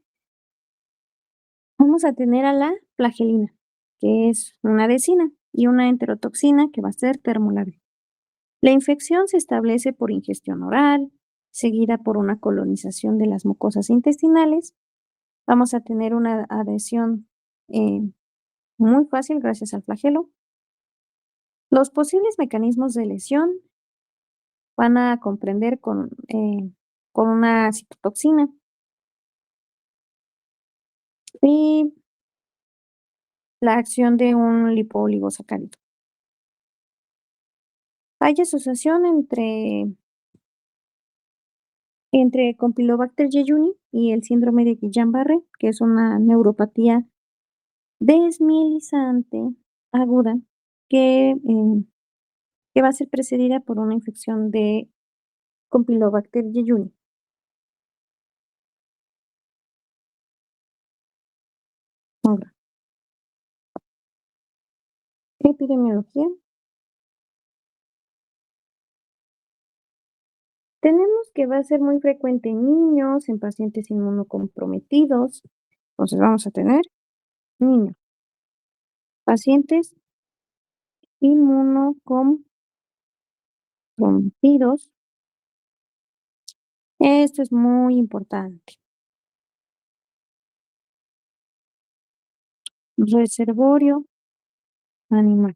vamos a tener a la flagelina, que es una decina, y una enterotoxina que va a ser termolable. La infección se establece por ingestión oral, seguida por una colonización de las mucosas intestinales. Vamos a tener una adhesión eh, muy fácil gracias al flagelo. Los posibles mecanismos de lesión van a comprender con una citotoxina y la acción de un lipoligosacárido. Hay asociación entre Campylobacter jejuni y el síndrome de Guillain-Barré, que es una neuropatía desmielizante aguda que va a ser precedida por una infección de Campylobacter jejuni. Ahora, epidemiología. Tenemos que va a ser muy frecuente en niños, en pacientes inmunocomprometidos. Entonces vamos a tener niños, pacientes inmunocomprometidos. Esto es muy importante. Reservorio animal.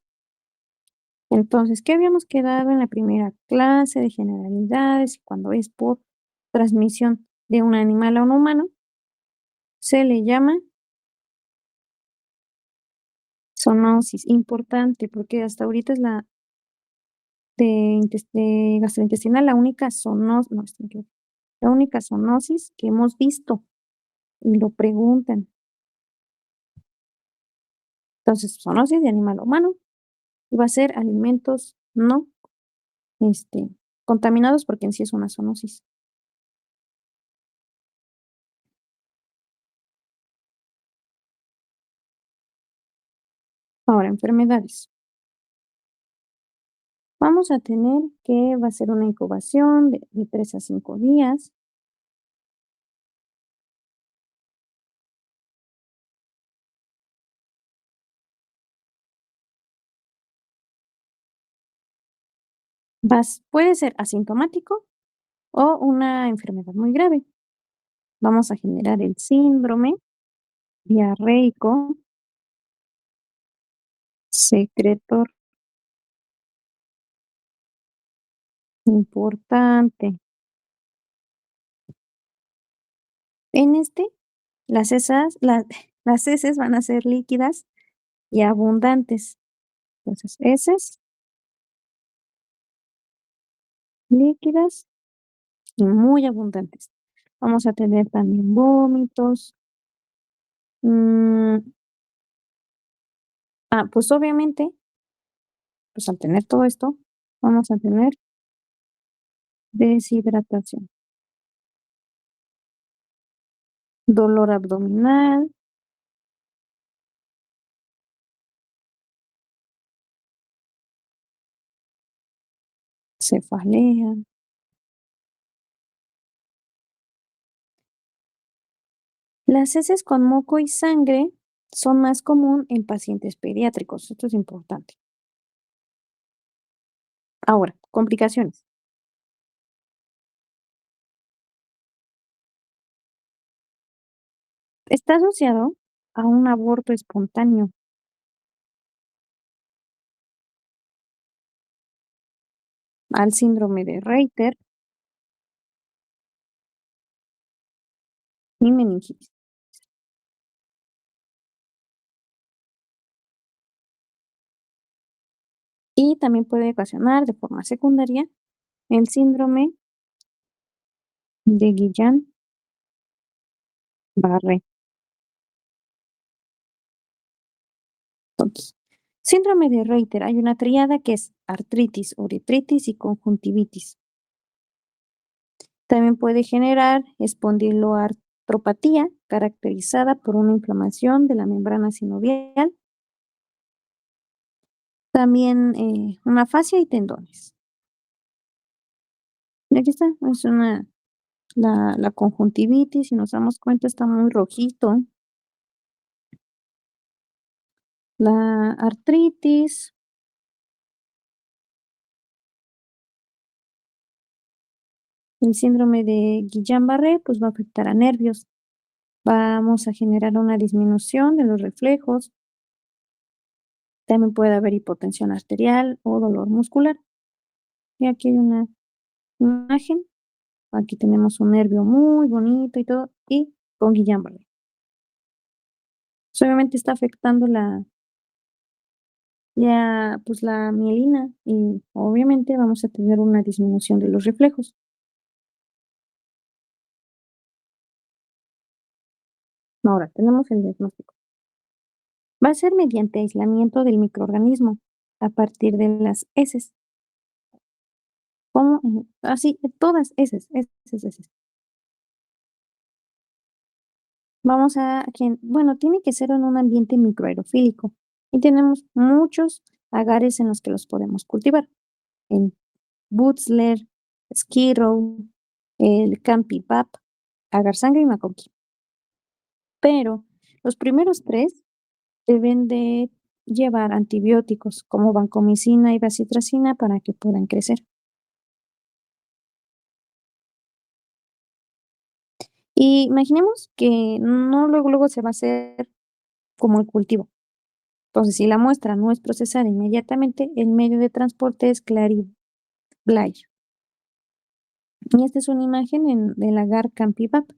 Entonces, ¿qué habíamos quedado en la primera clase de generalidades? Cuando es por transmisión de un animal a un humano, se le llama zoonosis. Importante, porque hasta ahorita es la de gastrointestinal, la única zoonosis, no, la única zoonosis que hemos visto y lo preguntan. Entonces, zoonosis de animal a humano y va a ser alimentos no este, contaminados porque en sí es una zoonosis. Ahora, enfermedades. Vamos a tener que va a ser una incubación de 3 a 5 días. Puede ser asintomático o una enfermedad muy grave. Vamos a generar el síndrome diarreico secretor importante. En las hesas la las heces van a ser líquidas y abundantes. Entonces, heces líquidas y muy abundantes. Vamos a tener también vómitos. mm, pues obviamente, pues al tener todo esto, vamos a tener deshidratación, dolor abdominal, cefalea. Las heces con moco y sangre son más común en pacientes pediátricos. Esto es importante. Ahora, complicaciones. Está asociado a un aborto espontáneo, al síndrome de Reiter y meningitis. Y también puede ocasionar de forma secundaria el síndrome de Guillain-Barré. Entonces, síndrome de Reiter, hay una triada que es artritis, uretritis y conjuntivitis. También puede generar espondiloartropatía, caracterizada por una inflamación de la membrana sinovial, también una fascia y tendones. Y aquí está, es la conjuntivitis, si nos damos cuenta, está muy rojito. La artritis, el síndrome de Guillain-Barré, pues va a afectar a nervios. Vamos a generar una disminución de los reflejos. También puede haber hipotensión arterial o dolor muscular. Y aquí hay una imagen. Aquí tenemos un nervio muy bonito y todo, y con Guillain-Barré. Pues, obviamente está afectando pues la mielina y obviamente vamos a tener una disminución de los reflejos. Ahora, tenemos el diagnóstico. Va a ser mediante aislamiento del microorganismo a partir de las heces. ¿Cómo? Así, todas heces, heces, heces. Bueno, tiene que ser en un ambiente microaerofílico y tenemos muchos agares en los que los podemos cultivar. En Butzler, Skid Row, el Campipap, Agar Sangre y Macoqui. Pero los primeros 3 deben de llevar antibióticos como vancomicina y bacitracina para que puedan crecer. Y imaginemos que no luego, luego se va a hacer como el cultivo. Entonces, si la muestra no es procesada inmediatamente, el medio de transporte es Clary-Blay. Y esta es una imagen del agar Campipap.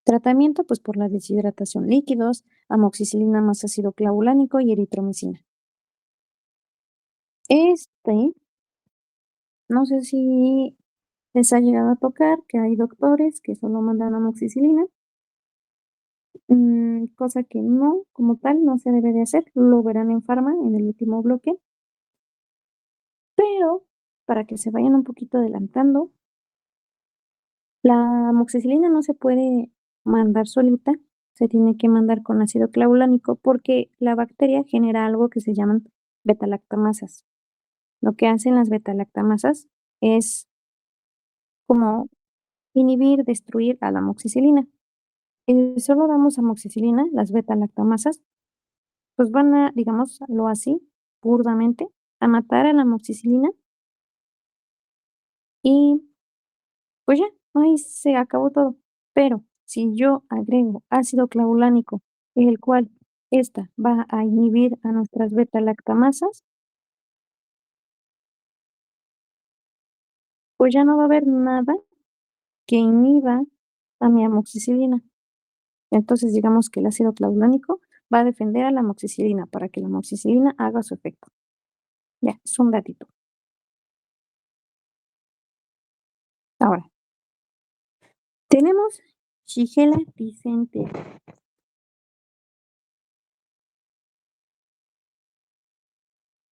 Tratamiento, pues por la deshidratación, líquidos, amoxicilina más ácido clavulánico y eritromicina. Este, no sé si les ha llegado a tocar que hay doctores que solo mandan amoxicilina, cosa que no, como tal, no se debe de hacer. Lo verán en Pharma en el último bloque. Pero para que se vayan un poquito adelantando, la amoxicilina no se puede mandar solita, se tiene que mandar con ácido clavulánico porque la bacteria genera algo que se llaman betalactamasas. Lo que hacen las betalactamasas es como inhibir, destruir a la amoxicilina. Y solo damos amoxicilina, las betalactamasas, pues van a, digámoslo así, burdamente, a matar a la amoxicilina y pues ya, ahí se acabó todo. Pero si yo agrego ácido clavulánico, el cual esta va a inhibir a nuestras beta-lactamasas, pues ya no va a haber nada que inhiba a mi amoxicilina. Entonces, digamos que el ácido clavulánico va a defender a la amoxicilina para que la amoxicilina haga su efecto. Ya, es un datito. Ahora, tenemos Shigella dysentery.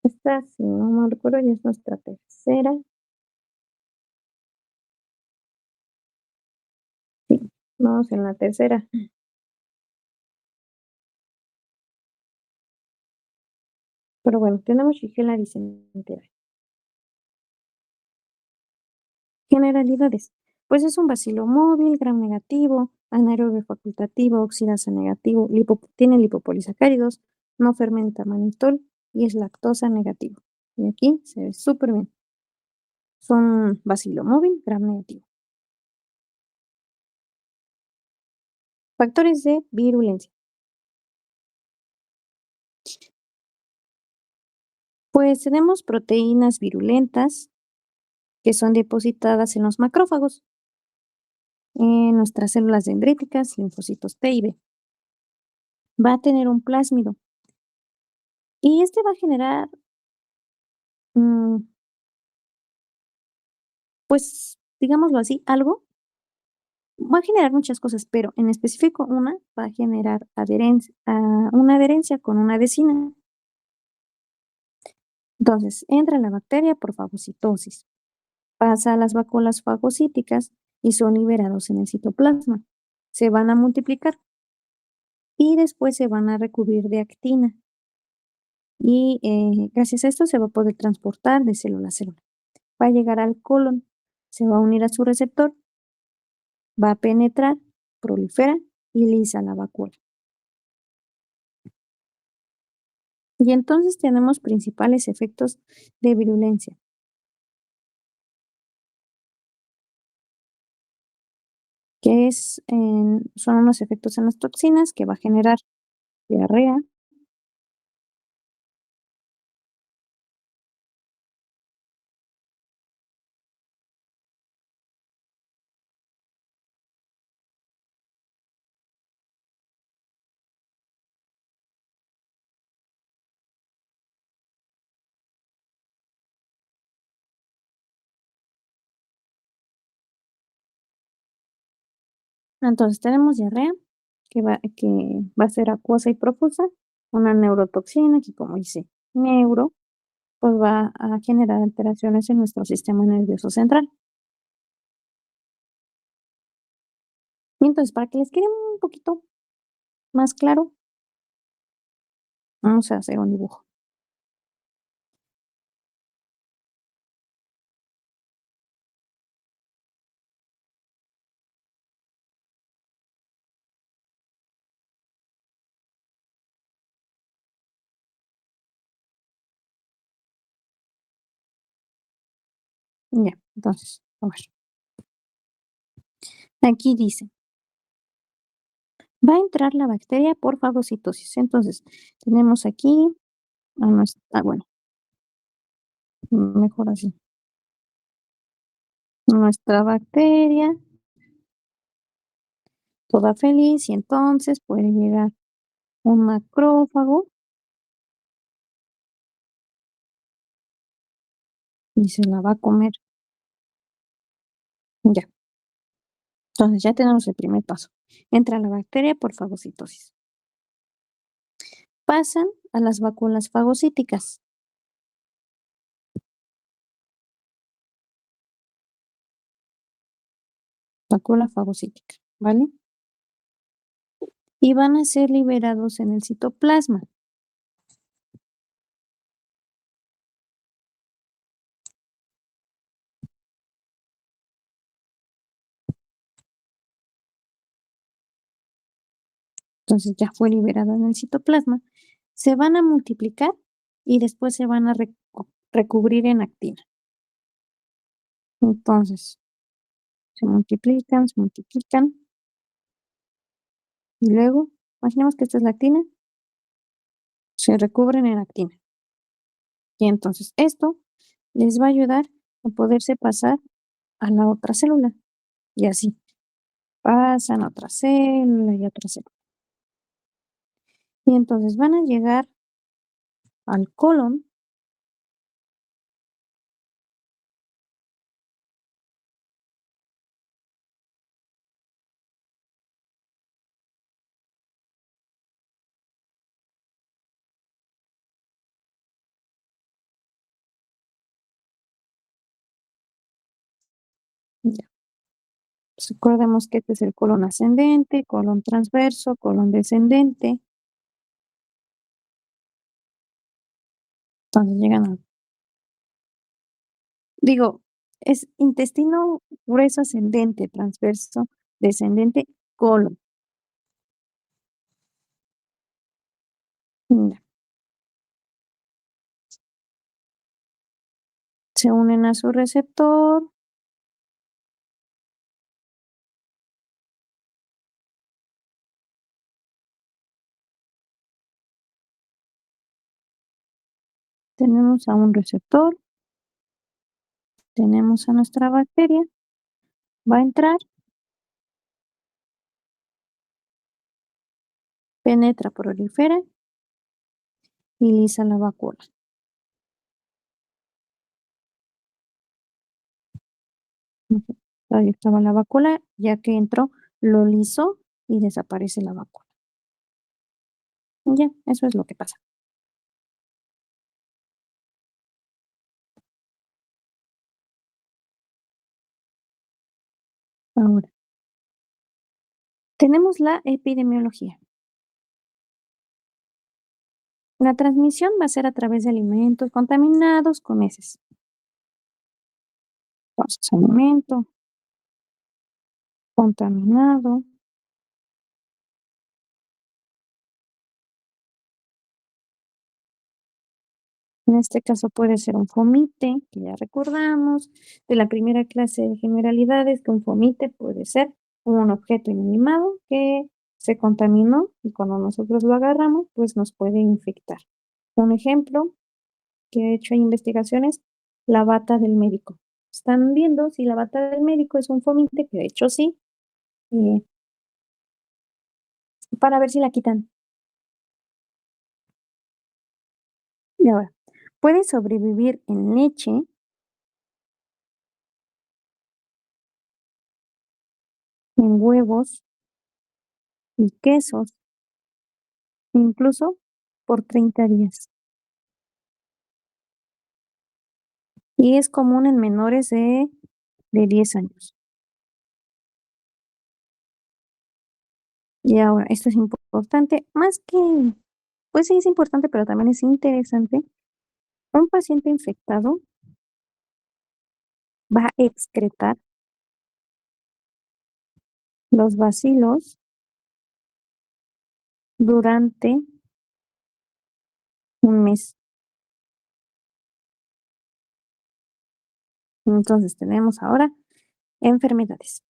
Esta, si no mal recuerdo, ya es nuestra tercera. Sí, vamos en la tercera. Pero bueno, tenemos Shigella dysentery. Generalidades. Pues es un bacilo móvil, gram negativo, anaerobio facultativo, oxidasa negativo, tiene lipopolisacáridos, no fermenta manitol y es lactosa negativo. Y aquí se ve súper bien. Son bacilo móvil, gram negativo. Factores de virulencia. Pues tenemos proteínas virulentas que son depositadas en los macrófagos, en nuestras células dendríticas, linfocitos T y B. Va a tener un plásmido y este va a generar, mm, pues, digámoslo así, algo. Va a generar muchas cosas, pero en específico una va a generar una adherencia con una vecina. Entonces, entra la bacteria por fagocitosis, pasa a las vacuolas fagocíticas y son liberados en el citoplasma. Se van a multiplicar y después se van a recubrir de actina. Y gracias a esto se va a poder transportar de célula a célula. Va a llegar al colon, se va a unir a su receptor, va a penetrar, prolifera y lisa la vacuola. Y entonces tenemos principales efectos de virulencia, que son unos efectos en las toxinas que va a generar diarrea, entonces tenemos diarrea, que va a ser acuosa y profusa, una neurotoxina que como dice neuro, pues va a generar alteraciones en nuestro sistema nervioso central. Y entonces, para que les quede un poquito más claro, vamos a hacer un dibujo. Ya, entonces, a ver. Aquí dice, va a entrar la bacteria por fagocitosis. Entonces, tenemos aquí bueno, mejor así. Nuestra bacteria, toda feliz, y entonces puede llegar un macrófago y se la va a comer. Ya, entonces ya tenemos el primer paso. Entra la bacteria por fagocitosis. Pasan a las vacuolas fagocíticas. Vacuola fagocítica, ¿vale? Y van a ser liberados en el citoplasma. Entonces ya fue liberado en el citoplasma. Se van a multiplicar y después se van a recubrir en actina. Entonces, se multiplican y luego, imaginemos que esta es la actina, se recubren en actina. Y entonces esto les va a ayudar a poderse pasar a la otra célula. Y así pasan a otra célula y a otra célula. Y entonces van a llegar al colon. Ya. Pues recordemos que este es el colon ascendente, colon transverso, colon descendente. Entonces llegan a, digo, es intestino grueso ascendente, transverso, descendente, colon. Ya. Se unen a su receptor. Tenemos a un receptor. Tenemos a nuestra bacteria. Va a entrar. Penetra, prolifera y lisa la vacuola. Ujú. Ahí estaba la vacuola, ya que entró, lo lisó y desaparece la vacuola. Ya, eso es lo que pasa. Ahora, tenemos la epidemiología. La transmisión va a ser a través de alimentos contaminados con heces. Entonces, alimento contaminado. En este caso puede ser un fomite, que ya recordamos de la primera clase de generalidades, que un fomite puede ser un objeto inanimado que se contaminó y cuando nosotros lo agarramos, pues nos puede infectar. Un ejemplo que he hecho en investigaciones, la bata del médico. Están viendo si la bata del médico es un fomite, que de hecho sí, eh, para ver si la quitan. Y ahora, puede sobrevivir en leche, en huevos y quesos, incluso por 30 días. Y es común en menores de 10 años. Y ahora, esto es importante, más que, pues sí es importante, pero también es interesante. Un paciente infectado va a excretar los bacilos durante un mes. Entonces tenemos ahora enfermedades.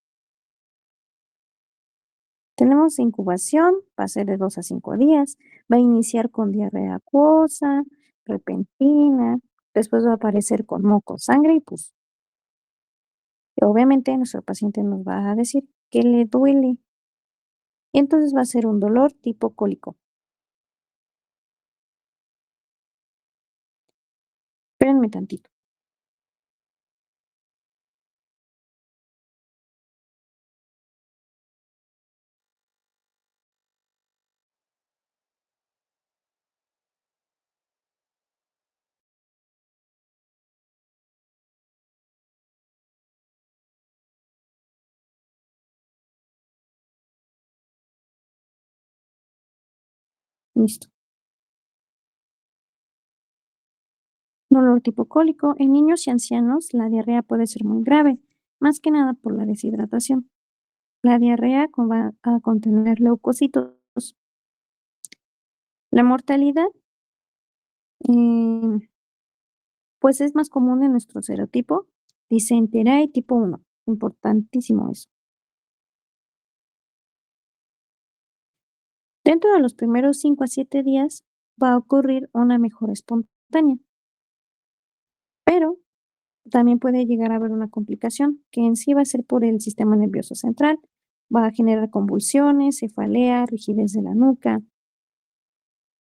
Tenemos incubación, va a ser de 2 a 5 días, va a iniciar con diarrea acuosa, repentina, después va a aparecer con moco, sangre y pus. Y obviamente nuestro paciente nos va a decir que le duele. Y entonces va a ser un dolor tipo cólico. Espérenme tantito. Listo. Dolor tipo cólico. En niños y ancianos la diarrea puede ser muy grave, más que nada por la deshidratación. La diarrea va a contener leucocitos. La mortalidad, eh, pues es más común en nuestro serotipo, Dicenterae tipo 1. Importantísimo eso. Dentro de los primeros 5 a 7 días va a ocurrir una mejora espontánea, pero también puede llegar a haber una complicación, que en sí va a ser por el sistema nervioso central. Va a generar convulsiones, cefalea, rigidez de la nuca,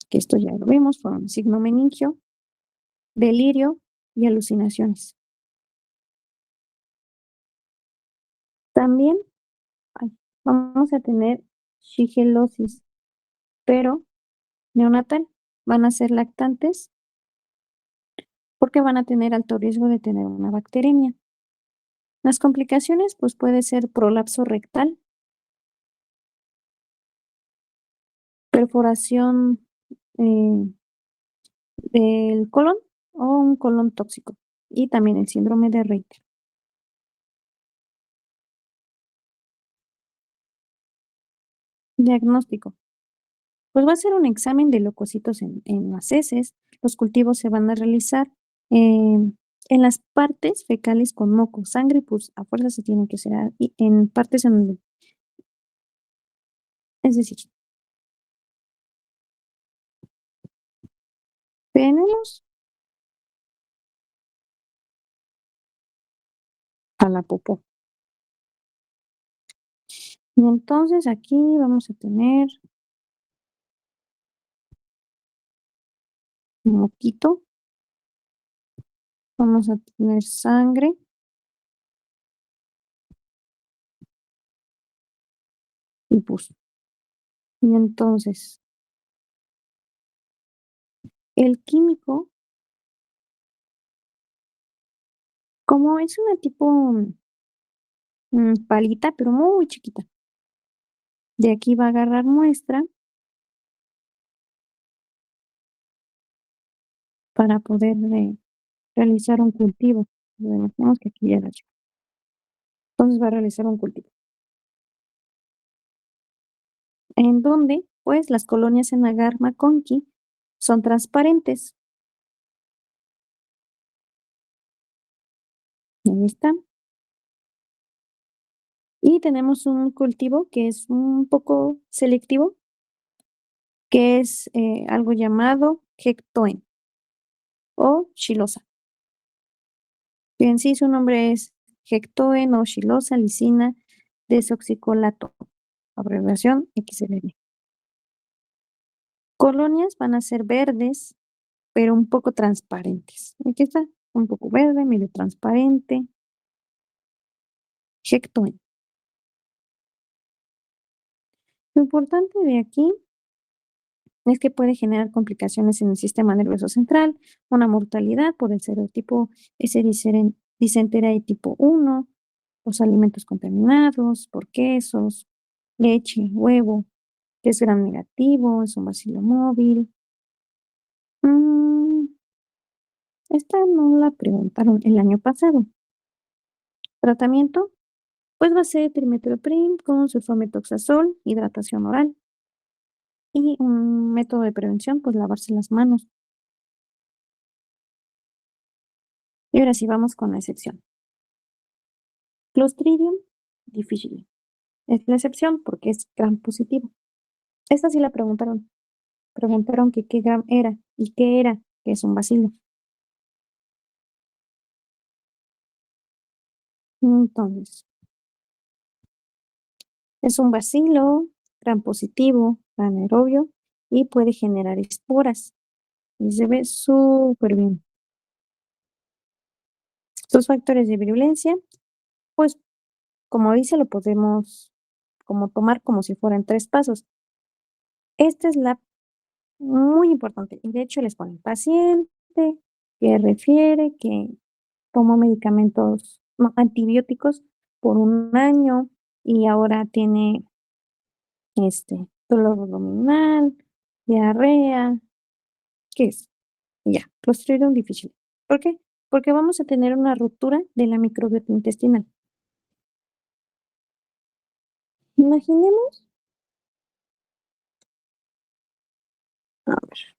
que esto ya lo vimos, con un signo meningio, delirio y alucinaciones. También vamos a tener shigelosis, pero neonatal. Van a ser lactantes porque van a tener alto riesgo de tener una bacteremia. Las complicaciones, pues puede ser prolapso rectal, perforación eh, del colon o un colon tóxico y también el síndrome de Reiter. Diagnóstico. Pues va a ser un examen de leucocitos en las heces. Los cultivos se van a realizar en las partes fecales con moco, sangre, pues a fuerza se tienen que ser en partes en donde, es decir, tenemos a la popó. Y entonces aquí vamos a tener un moquito, vamos a tener sangre y pus. Y entonces, el químico, como es una tipo palita, pero muy chiquita, de aquí va a agarrar muestra para poder realizar un cultivo. Imaginemos que aquí ya la lleva. Entonces va a realizar un cultivo. En donde, pues, las colonias en agar McConkey son transparentes. Ahí está. Y tenemos un cultivo que es un poco selectivo, que es algo llamado Hectoen o Xilosa. Que en sí su nombre es Hectoen o Xilosa lisina desoxicolato, abreviación XLD. Colonias van a ser verdes, pero un poco transparentes. Aquí está, un poco verde, medio transparente. Hectoen. Lo importante de aquí es que puede generar complicaciones en el sistema nervioso central, una mortalidad por el serotipo S. Dicenteria tipo 1, los alimentos contaminados por quesos, leche, huevo, que es gram negativo, es un bacilo móvil. Mm, esta no la preguntaron el año pasado. Tratamiento, pues va a ser trimethoprim con sulfametoxazol, hidratación oral. Y un método de prevención, pues lavarse las manos. Y ahora sí vamos con la excepción. Clostridium difficile. Es la excepción porque es gram positivo. Esta sí la preguntaron. Preguntaron que qué gram era y qué era, que es un bacilo. Entonces, es un bacilo gram positivo, anaerobio y puede generar esporas. Y se ve súper bien. Sus factores de virulencia, pues como dice, lo podemos como tomar como si fueran 3 pasos. Esta es la muy importante. Y de hecho les ponen paciente que refiere que tomó medicamentos, no, antibióticos por un año y ahora tiene dolor abdominal, diarrea, ¿qué es? Y ya, Clostridium difficile. ¿Por qué? Porque vamos a tener una ruptura de la microbiota intestinal. Imaginemos, a ver,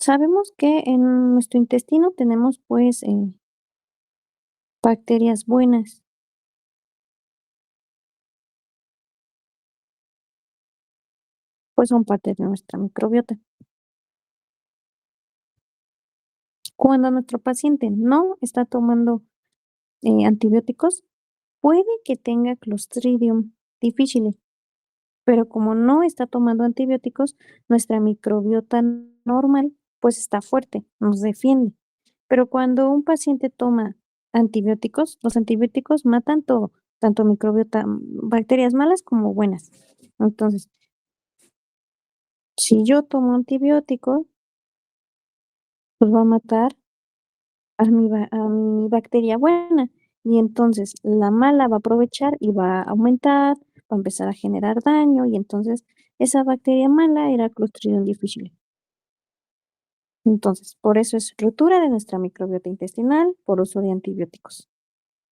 Sabemos que en nuestro intestino tenemos, pues, bacterias buenas, pues son parte de nuestra microbiota. Cuando nuestro paciente no está tomando, antibióticos, puede que tenga Clostridium difficile, pero como no está tomando antibióticos, nuestra microbiota normal, pues, está fuerte, nos defiende. Pero cuando un paciente toma antibióticos, los antibióticos matan todo, tanto microbiota, bacterias malas como buenas. Entonces, si yo tomo antibióticos, pues va a matar a mi bacteria buena, y entonces la mala va a aprovechar y va a aumentar, va a empezar a generar daño, y entonces esa bacteria mala era Clostridium difficile. Entonces, por eso es ruptura de nuestra microbiota intestinal por uso de antibióticos.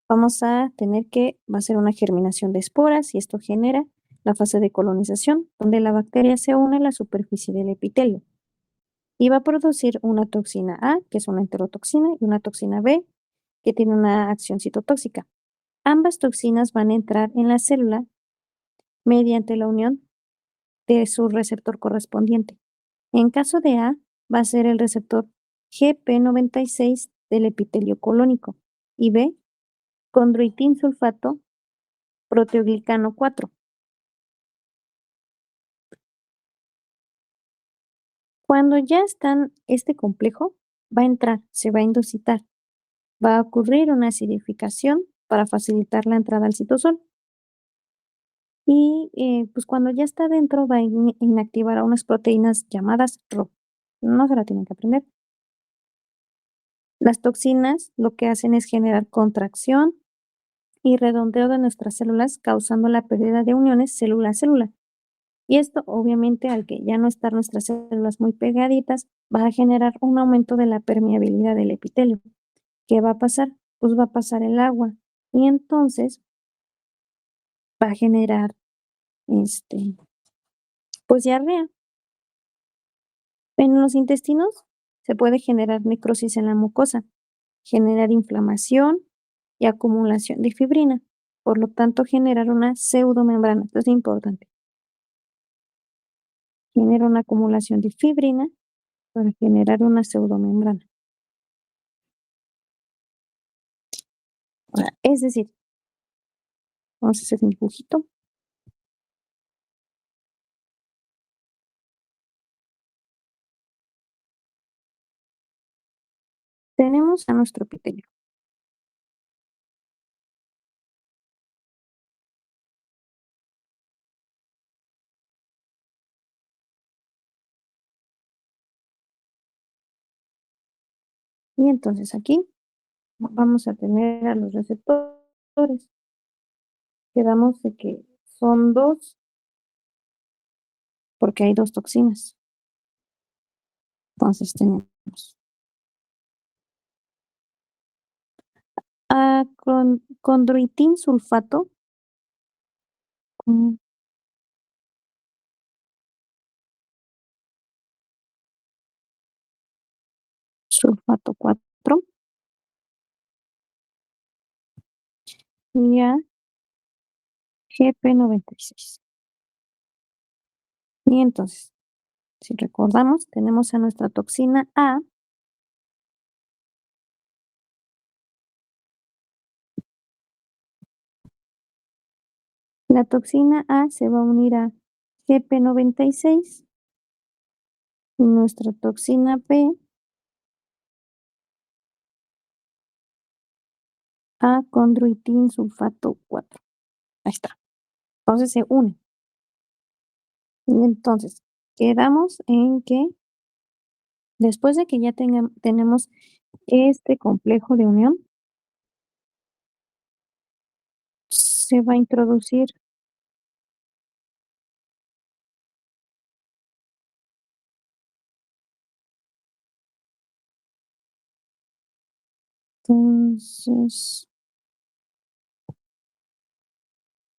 Vamos a tener que va a ser una germinación de esporas y esto genera la fase de colonización, donde la bacteria se une a la superficie del epitelio y va a producir una toxina A, que es una enterotoxina, y una toxina B, que tiene una acción citotóxica. Ambas toxinas van a entrar en la célula mediante la unión de su receptor correspondiente. En caso de A, va a ser el receptor GP96 del epitelio colónico y B, condroitin sulfato proteoglicano 4. Cuando ya están este complejo, va a entrar, se va a endocitar, va a ocurrir una acidificación para facilitar la entrada al citosol. Y pues cuando ya está dentro, va a inactivar a unas proteínas llamadas RO. No se la tienen que aprender. Las toxinas lo que hacen es generar contracción y redondeo de nuestras células, causando la pérdida de uniones célula a célula. Y esto, obviamente, al que ya no estar nuestras células muy pegaditas, va a generar un aumento de la permeabilidad del epitelio. ¿Qué va a pasar? Pues va a pasar el agua y entonces va a generar, pues diarrea. En los intestinos se puede generar necrosis en la mucosa, generar inflamación y acumulación de fibrina, por lo tanto generar una pseudomembrana. Esto es importante. Genera una acumulación de fibrina para generar una pseudomembrana. Es decir, vamos a hacer un dibujito. Tenemos a nuestro epitelio. Y entonces aquí vamos a tener a los receptores. Quedamos de que son dos, porque hay dos toxinas. Entonces tenemos a condroitin sulfato, mm, sulfato 4 y a GP96. Y entonces, si recordamos, tenemos a nuestra toxina A. La toxina A se va a unir a GP96 y nuestra toxina B a condroitin sulfato 4. Ahí está. Entonces se une. Y entonces, quedamos en que después de que ya tenemos este complejo de unión, se va a introducir. Entonces,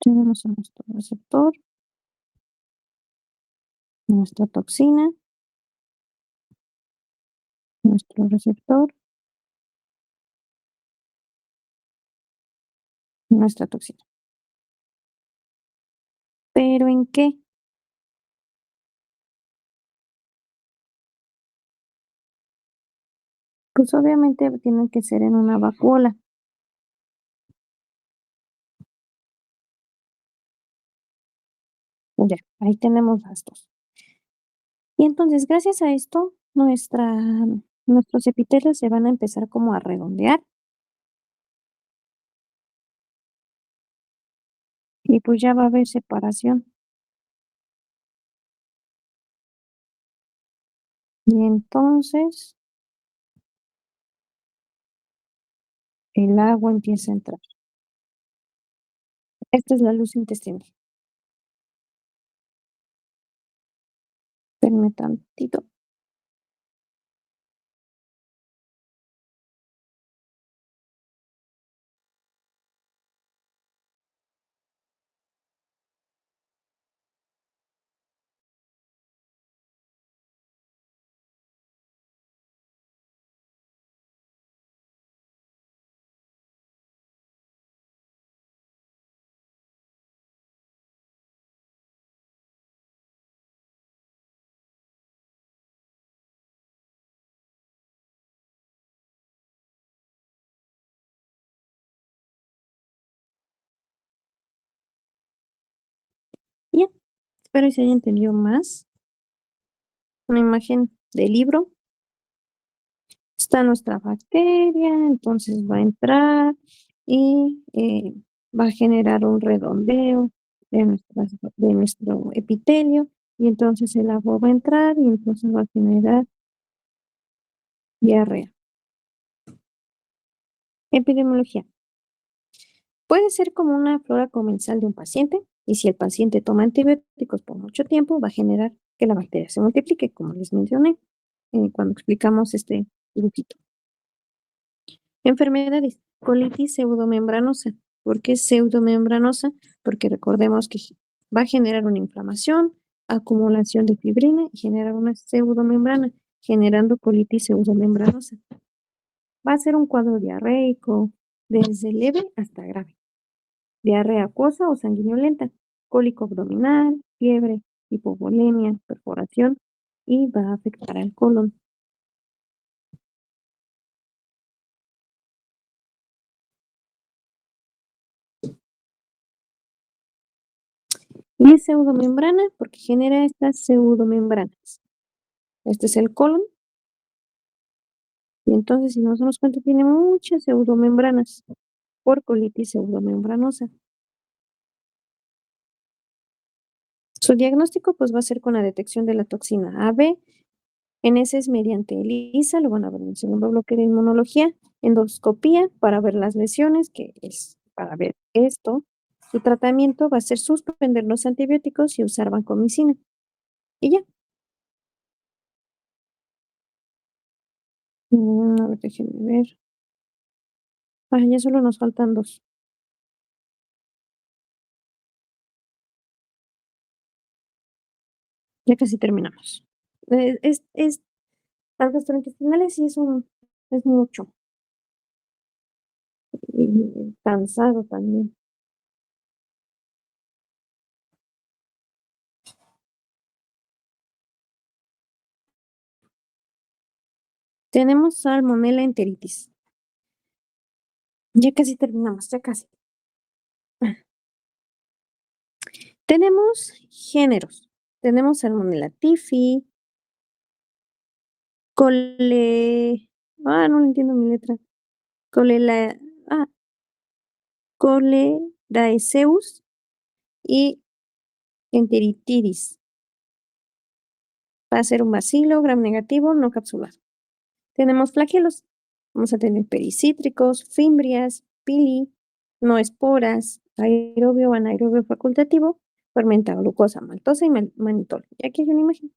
tenemos a nuestro receptor, nuestra toxina, nuestro receptor, nuestra toxina. ¿Pero en qué? Pues obviamente tiene que ser en una vacuola. Ya, ahí tenemos las dos. Y entonces, gracias a esto, nuestros epitelios se van a empezar como a redondear y pues ya va a haber separación. Y entonces el agua empieza a entrar. Esta es la luz intestinal. Espérenme tantito. Ya, espero que se haya entendido más. Una imagen del libro. Está nuestra bacteria, entonces va a entrar y va a generar un redondeo de nuestro epitelio y entonces el agua va a entrar y entonces va a generar diarrea. Epidemiología. Puede ser como una flora comensal de un paciente y si el paciente toma antibióticos por mucho tiempo va a generar que la bacteria se multiplique, como les mencioné cuando explicamos este dibujito. Enfermedades. Colitis pseudomembranosa. ¿Por qué pseudomembranosa? Porque recordemos que va a generar una inflamación, acumulación de fibrina y generar una pseudomembrana, generando colitis pseudomembranosa. Va a ser un cuadro diarreico, desde leve hasta grave. Diarrea acuosa o sanguinolenta, cólico abdominal, fiebre, hipovolemia, perforación y va a afectar al colon. Y es pseudomembrana porque genera estas pseudomembranas. Este es el colon. Y entonces, si nos damos cuenta, tiene muchas pseudomembranas por colitis pseudomembranosa. Su diagnóstico pues va a ser con la detección de la toxina AB. En ese es mediante ELISA, lo van a ver en el segundo bloque de inmunología, endoscopía para ver las lesiones, que es para ver esto. Su tratamiento va a ser suspender los antibióticos y usar vancomicina. Y ya. A ver, déjenme ver. Ya solo nos faltan dos. Ya casi terminamos. Las gastrointestinales sí es mucho. Y cansado también. Tenemos salmonella enteritis. Ya casi terminamos, ya casi. Tenemos géneros. Tenemos salmonella typhi, cole... no entiendo mi letra. Colela... Ah, Coledaeseus y enteritidis. Va a ser un bacilo gram negativo no capsular. Tenemos flagelos. Vamos a tener pericítricos, fimbrias, pili, no esporas, aerobio o anaerobio facultativo, fermentado, glucosa, maltosa y manitol. Y aquí hay una imagen.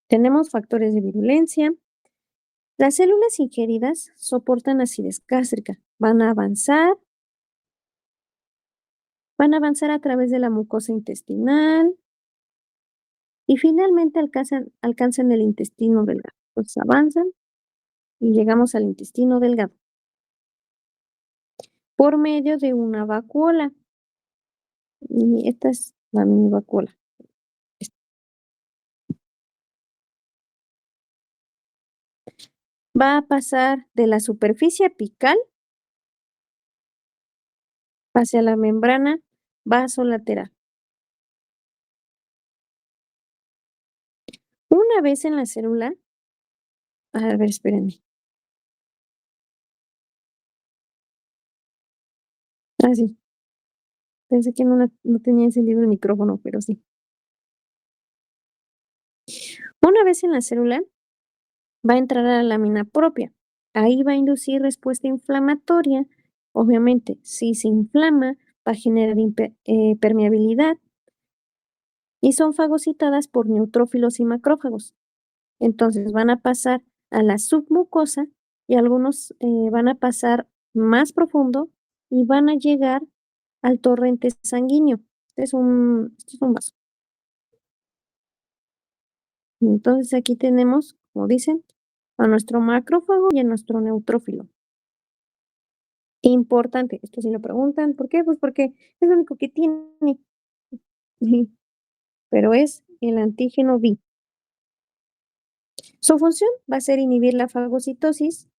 Tenemos factores de virulencia. Las células ingeridas soportan acidez gástrica. Van a avanzar Van a avanzar a través de la mucosa intestinal y finalmente alcanzan el intestino delgado. Pues avanzan y llegamos al intestino delgado por medio de una vacuola. Y esta es la mini vacuola. Va a pasar de la superficie apical hacia la membrana vasolateral. Una vez en la célula, a ver, espérenme. Sí, pensé que no tenía encendido el micrófono, pero sí. Una vez en la célula, va a entrar a la lámina propia. Ahí va a inducir respuesta inflamatoria. Obviamente, si se inflama, va a generar permeabilidad y son fagocitadas por neutrófilos y macrófagos. Entonces van a pasar a la submucosa y algunos van a pasar más profundo y van a llegar al torrente sanguíneo. Este es un vaso. Entonces aquí tenemos, como dicen, a nuestro macrófago y a nuestro neutrófilo. Importante, esto sí lo preguntan, ¿por qué? Pues porque es lo único que tiene, pero es el antígeno B. Su función va a ser inhibir la fagocitosis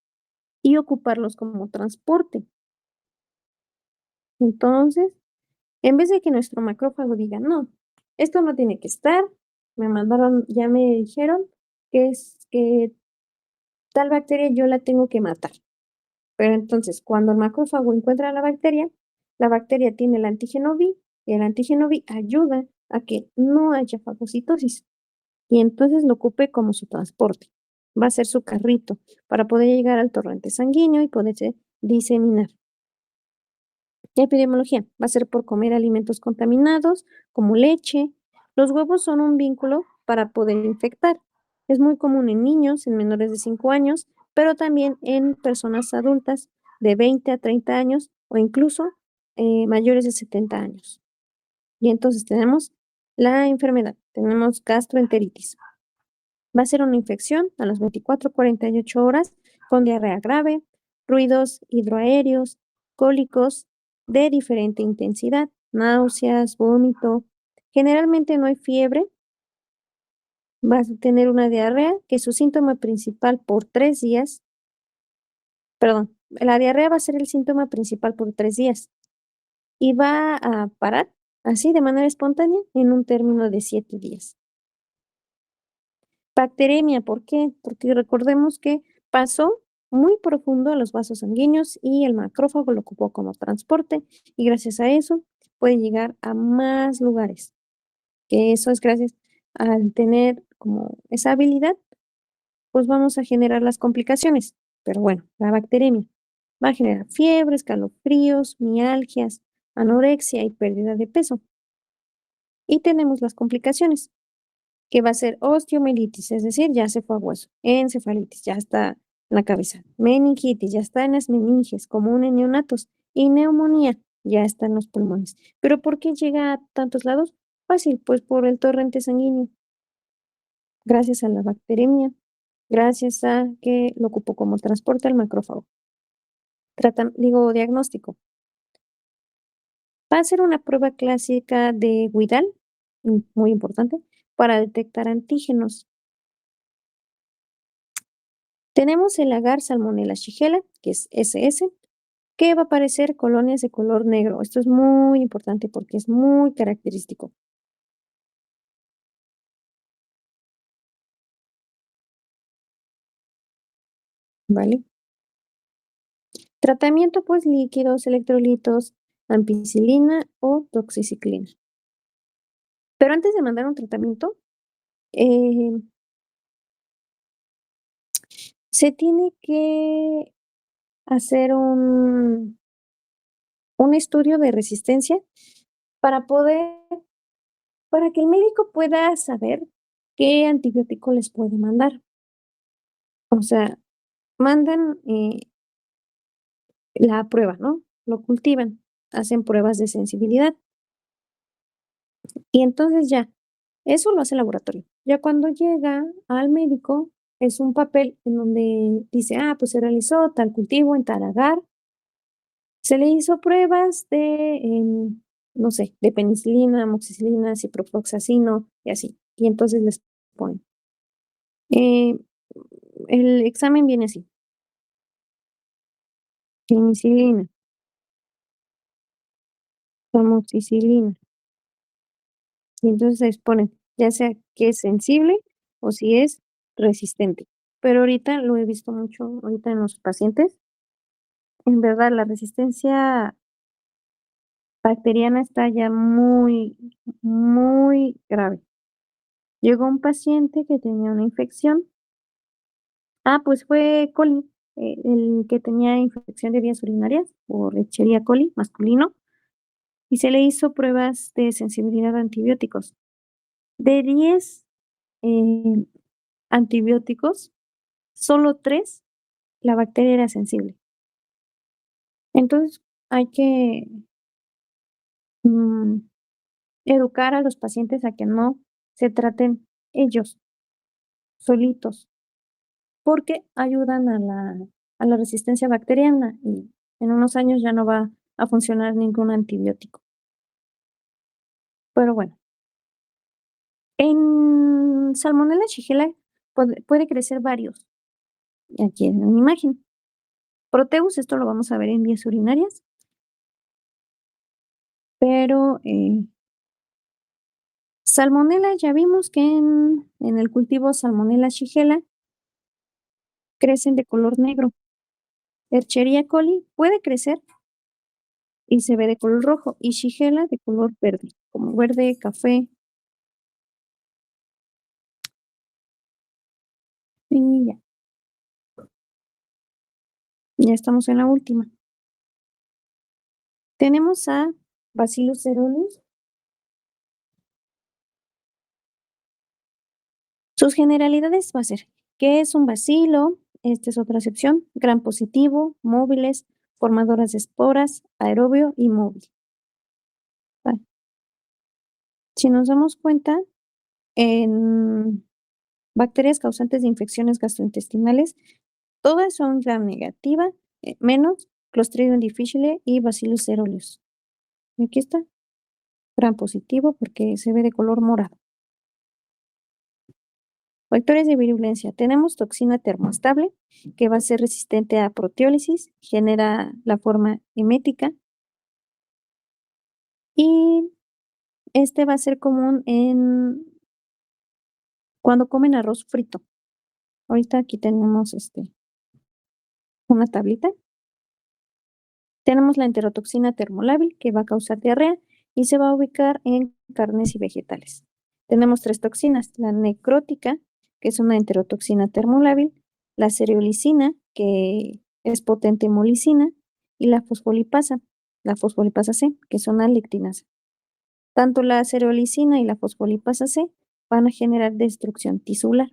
y ocuparlos como transporte. Entonces, en vez de que nuestro macrófago diga, no, esto no tiene que estar, ya me dijeron que es que tal bacteria yo la tengo que matar. Pero entonces, cuando el macrófago encuentra la bacteria tiene el antígeno B y el antígeno B ayuda a que no haya fagocitosis y entonces lo ocupe como su transporte. Va a ser su carrito para poder llegar al torrente sanguíneo y poderse diseminar. Epidemiología va a ser por comer alimentos contaminados como leche. Los huevos son un vínculo para poder infectar. Es muy común en niños, en menores de 5 años, pero también en personas adultas de 20 a 30 años o incluso mayores de 70 años. Y entonces tenemos la enfermedad, tenemos gastroenteritis. Va a ser una infección a las 24 48 horas con diarrea grave, ruidos hidroaéreos, cólicos de diferente intensidad, náuseas, vómito. Generalmente no hay fiebre. Vas a tener una diarrea que su síntoma principal por 3 días, perdón, la diarrea va a ser el síntoma principal por 3 días y va a parar así de manera espontánea en un término de 7 días. Bacteremia, ¿por qué? Porque recordemos que pasó muy profundo a los vasos sanguíneos y el macrófago lo ocupó como transporte y gracias a eso puede llegar a más lugares, que eso es gracias al tener como esa habilidad, pues vamos a generar las complicaciones. Pero bueno, la bacteremia va a generar fiebre, escalofríos, mialgias, anorexia y pérdida de peso. Y tenemos las complicaciones que va a ser osteomielitis, es decir, ya se fue a hueso, encefalitis, ya está en la cabeza, meningitis, ya está en las meninges, común en neonatos, y neumonía, ya está en los pulmones. ¿Pero por qué llega a tantos lados? Fácil, pues por el torrente sanguíneo, gracias a la bacteremia, gracias a que lo ocupó como transporte al macrófago. Diagnóstico. Va a ser una prueba clásica de Widal, muy importante, para detectar antígenos. Tenemos el agar Salmonella shigella, que es SS, que va a aparecer colonias de color negro. Esto es muy importante porque es muy característico. ¿Vale? Tratamiento, pues líquidos, electrolitos, ampicilina o doxiciclina. Pero antes de mandar un tratamiento, eh, se tiene que hacer un estudio de resistencia para para que el médico pueda saber qué antibiótico les puede mandar. O sea, mandan la prueba, ¿no? Lo cultivan, hacen pruebas de sensibilidad. Y entonces ya, eso lo hace el laboratorio. Ya cuando llega al médico, es un papel en donde dice, pues se realizó tal cultivo en tal agar, se le hizo pruebas de, no sé, de penicilina, amoxicilina, ciprofloxacino y así. Y entonces les ponen. Eh, el examen viene así: penicilina, amoxicilina, y entonces les ponen, ya sea que es sensible o si es resistente. Pero ahorita lo he visto mucho ahorita en los pacientes. En verdad, la resistencia bacteriana está ya muy, muy grave. Llegó un paciente que tenía una infección. Pues fue coli, el que tenía infección de vías urinarias por Escherichia coli masculino, y se le hizo pruebas de sensibilidad a antibióticos. De 10 eh, antibióticos, solo 3 la bacteria era sensible. Entonces, hay que, mm, educar a los pacientes a que no se traten ellos solitos, porque ayudan a la resistencia bacteriana, y en unos años ya no va a funcionar ningún antibiótico. Pero bueno, en Salmonella Shigella puede crecer varios, aquí en la imagen. Proteus, esto lo vamos a ver en vías urinarias, pero, Salmonella ya vimos que en el cultivo Salmonella Shigella crecen de color negro. Escherichia coli puede crecer y se ve de color rojo, y Shigella de color verde, como verde, café. Y ya estamos en la última. Tenemos a Bacillus cereus. Sus generalidades va a ser: ¿qué es un bacilo? Esta es otra acepción: gram positivo, móviles, formadoras de esporas, aerobio y móvil. Vale. Si nos damos cuenta, en bacterias causantes de infecciones gastrointestinales, todas son gram negativa, menos Clostridium difficile y Bacillus cereus. Aquí está, gram positivo porque se ve de color morado. Factores de virulencia. Tenemos toxina termoestable, que va a ser resistente a proteólisis, genera la forma emética, y este va a ser común cuando comen arroz frito. Ahorita aquí tenemos una tablita. Tenemos la enterotoxina termolábil, que va a causar diarrea y se va a ubicar en carnes y vegetales. Tenemos 3 toxinas: la necrótica, que es una enterotoxina termolábil, la cereolisina, que es potente hemolicina, y la fosfolipasa C, que es una lectinasa. Tanto la cereolisina y la fosfolipasa C van a generar destrucción tisular.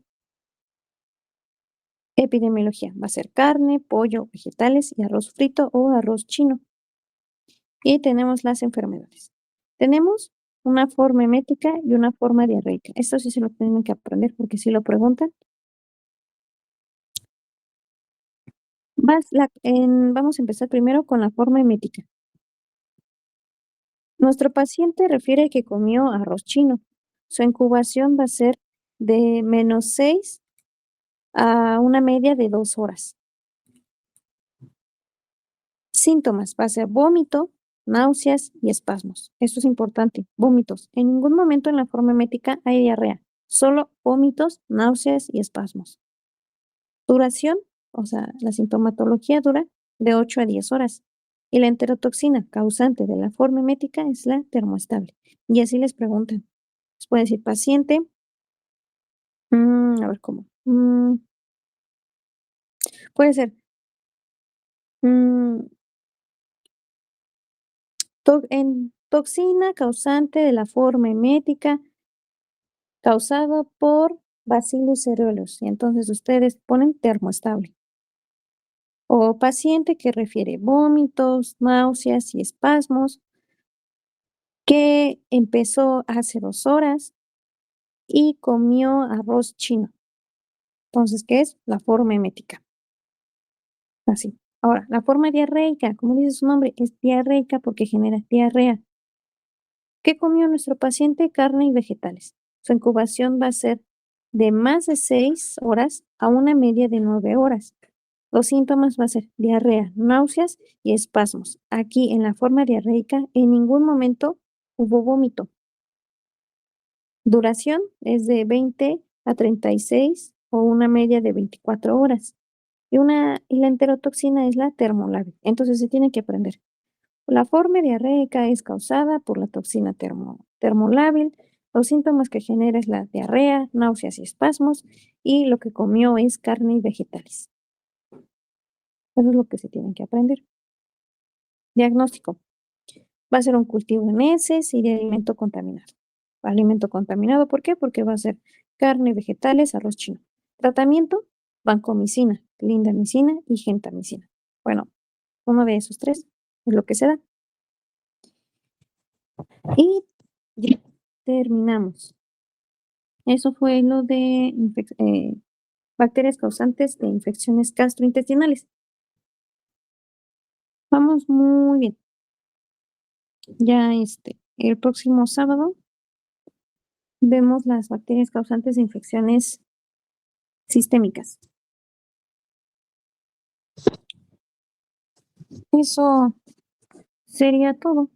Epidemiología va a ser carne, pollo, vegetales y arroz frito o arroz chino. Y tenemos las enfermedades. Tenemos una forma emética y una forma diarreica. Esto sí se lo tienen que aprender porque si lo preguntan. Vamos a empezar primero con la forma emética. Nuestro paciente refiere que comió arroz chino. Su incubación va a ser de -6 a una media de 2 horas. Síntomas: va a ser vómito, náuseas y espasmos. Esto es importante, vómitos. En ningún momento en la forma emética hay diarrea, solo vómitos, náuseas y espasmos. Duración, o sea, la sintomatología dura de 8 a 10 horas. Y la enterotoxina causante de la forma emética es la termoestable. Y así les preguntan. Les puede decir paciente, a ver cómo. Puede ser, mm, toxina causante de la forma emética causada por Bacillus cereus. Y entonces ustedes ponen termoestable. O paciente que refiere vómitos, náuseas y espasmos. que empezó hace 2 horas y comió arroz chino. Entonces, ¿qué es? La forma emética. Así. Ahora, la forma diarreica, como dice su nombre, es diarreica porque genera diarrea. ¿Qué comió nuestro paciente? Carne y vegetales. Su incubación va a ser de más de 6 horas a una media de 9 horas. Los síntomas va a ser diarrea, náuseas y espasmos. Aquí en la forma diarreica en ningún momento hubo vómito. Duración es de 20 a 36 o una media de 24 horas. Y la enterotoxina es la termolábil. Entonces se tiene que aprender. La forma diarreica es causada por la toxina termolábil. Los síntomas que genera es la diarrea, náuseas y espasmos. Y lo que comió es carne y vegetales. Eso es lo que se tiene que aprender. Diagnóstico. Va a ser un cultivo en heces y de alimento contaminado. Alimento contaminado, ¿por qué? Porque va a ser carne, vegetales, arroz chino. Tratamiento, vancomicina, clindamicina y gentamicina. Bueno, uno de esos 3 es lo que se da. Y ya terminamos. Eso fue lo de bacterias causantes de infecciones gastrointestinales. Vamos muy bien. Ya el próximo sábado vemos las bacterias causantes de infecciones sistémicas. Eso sería todo.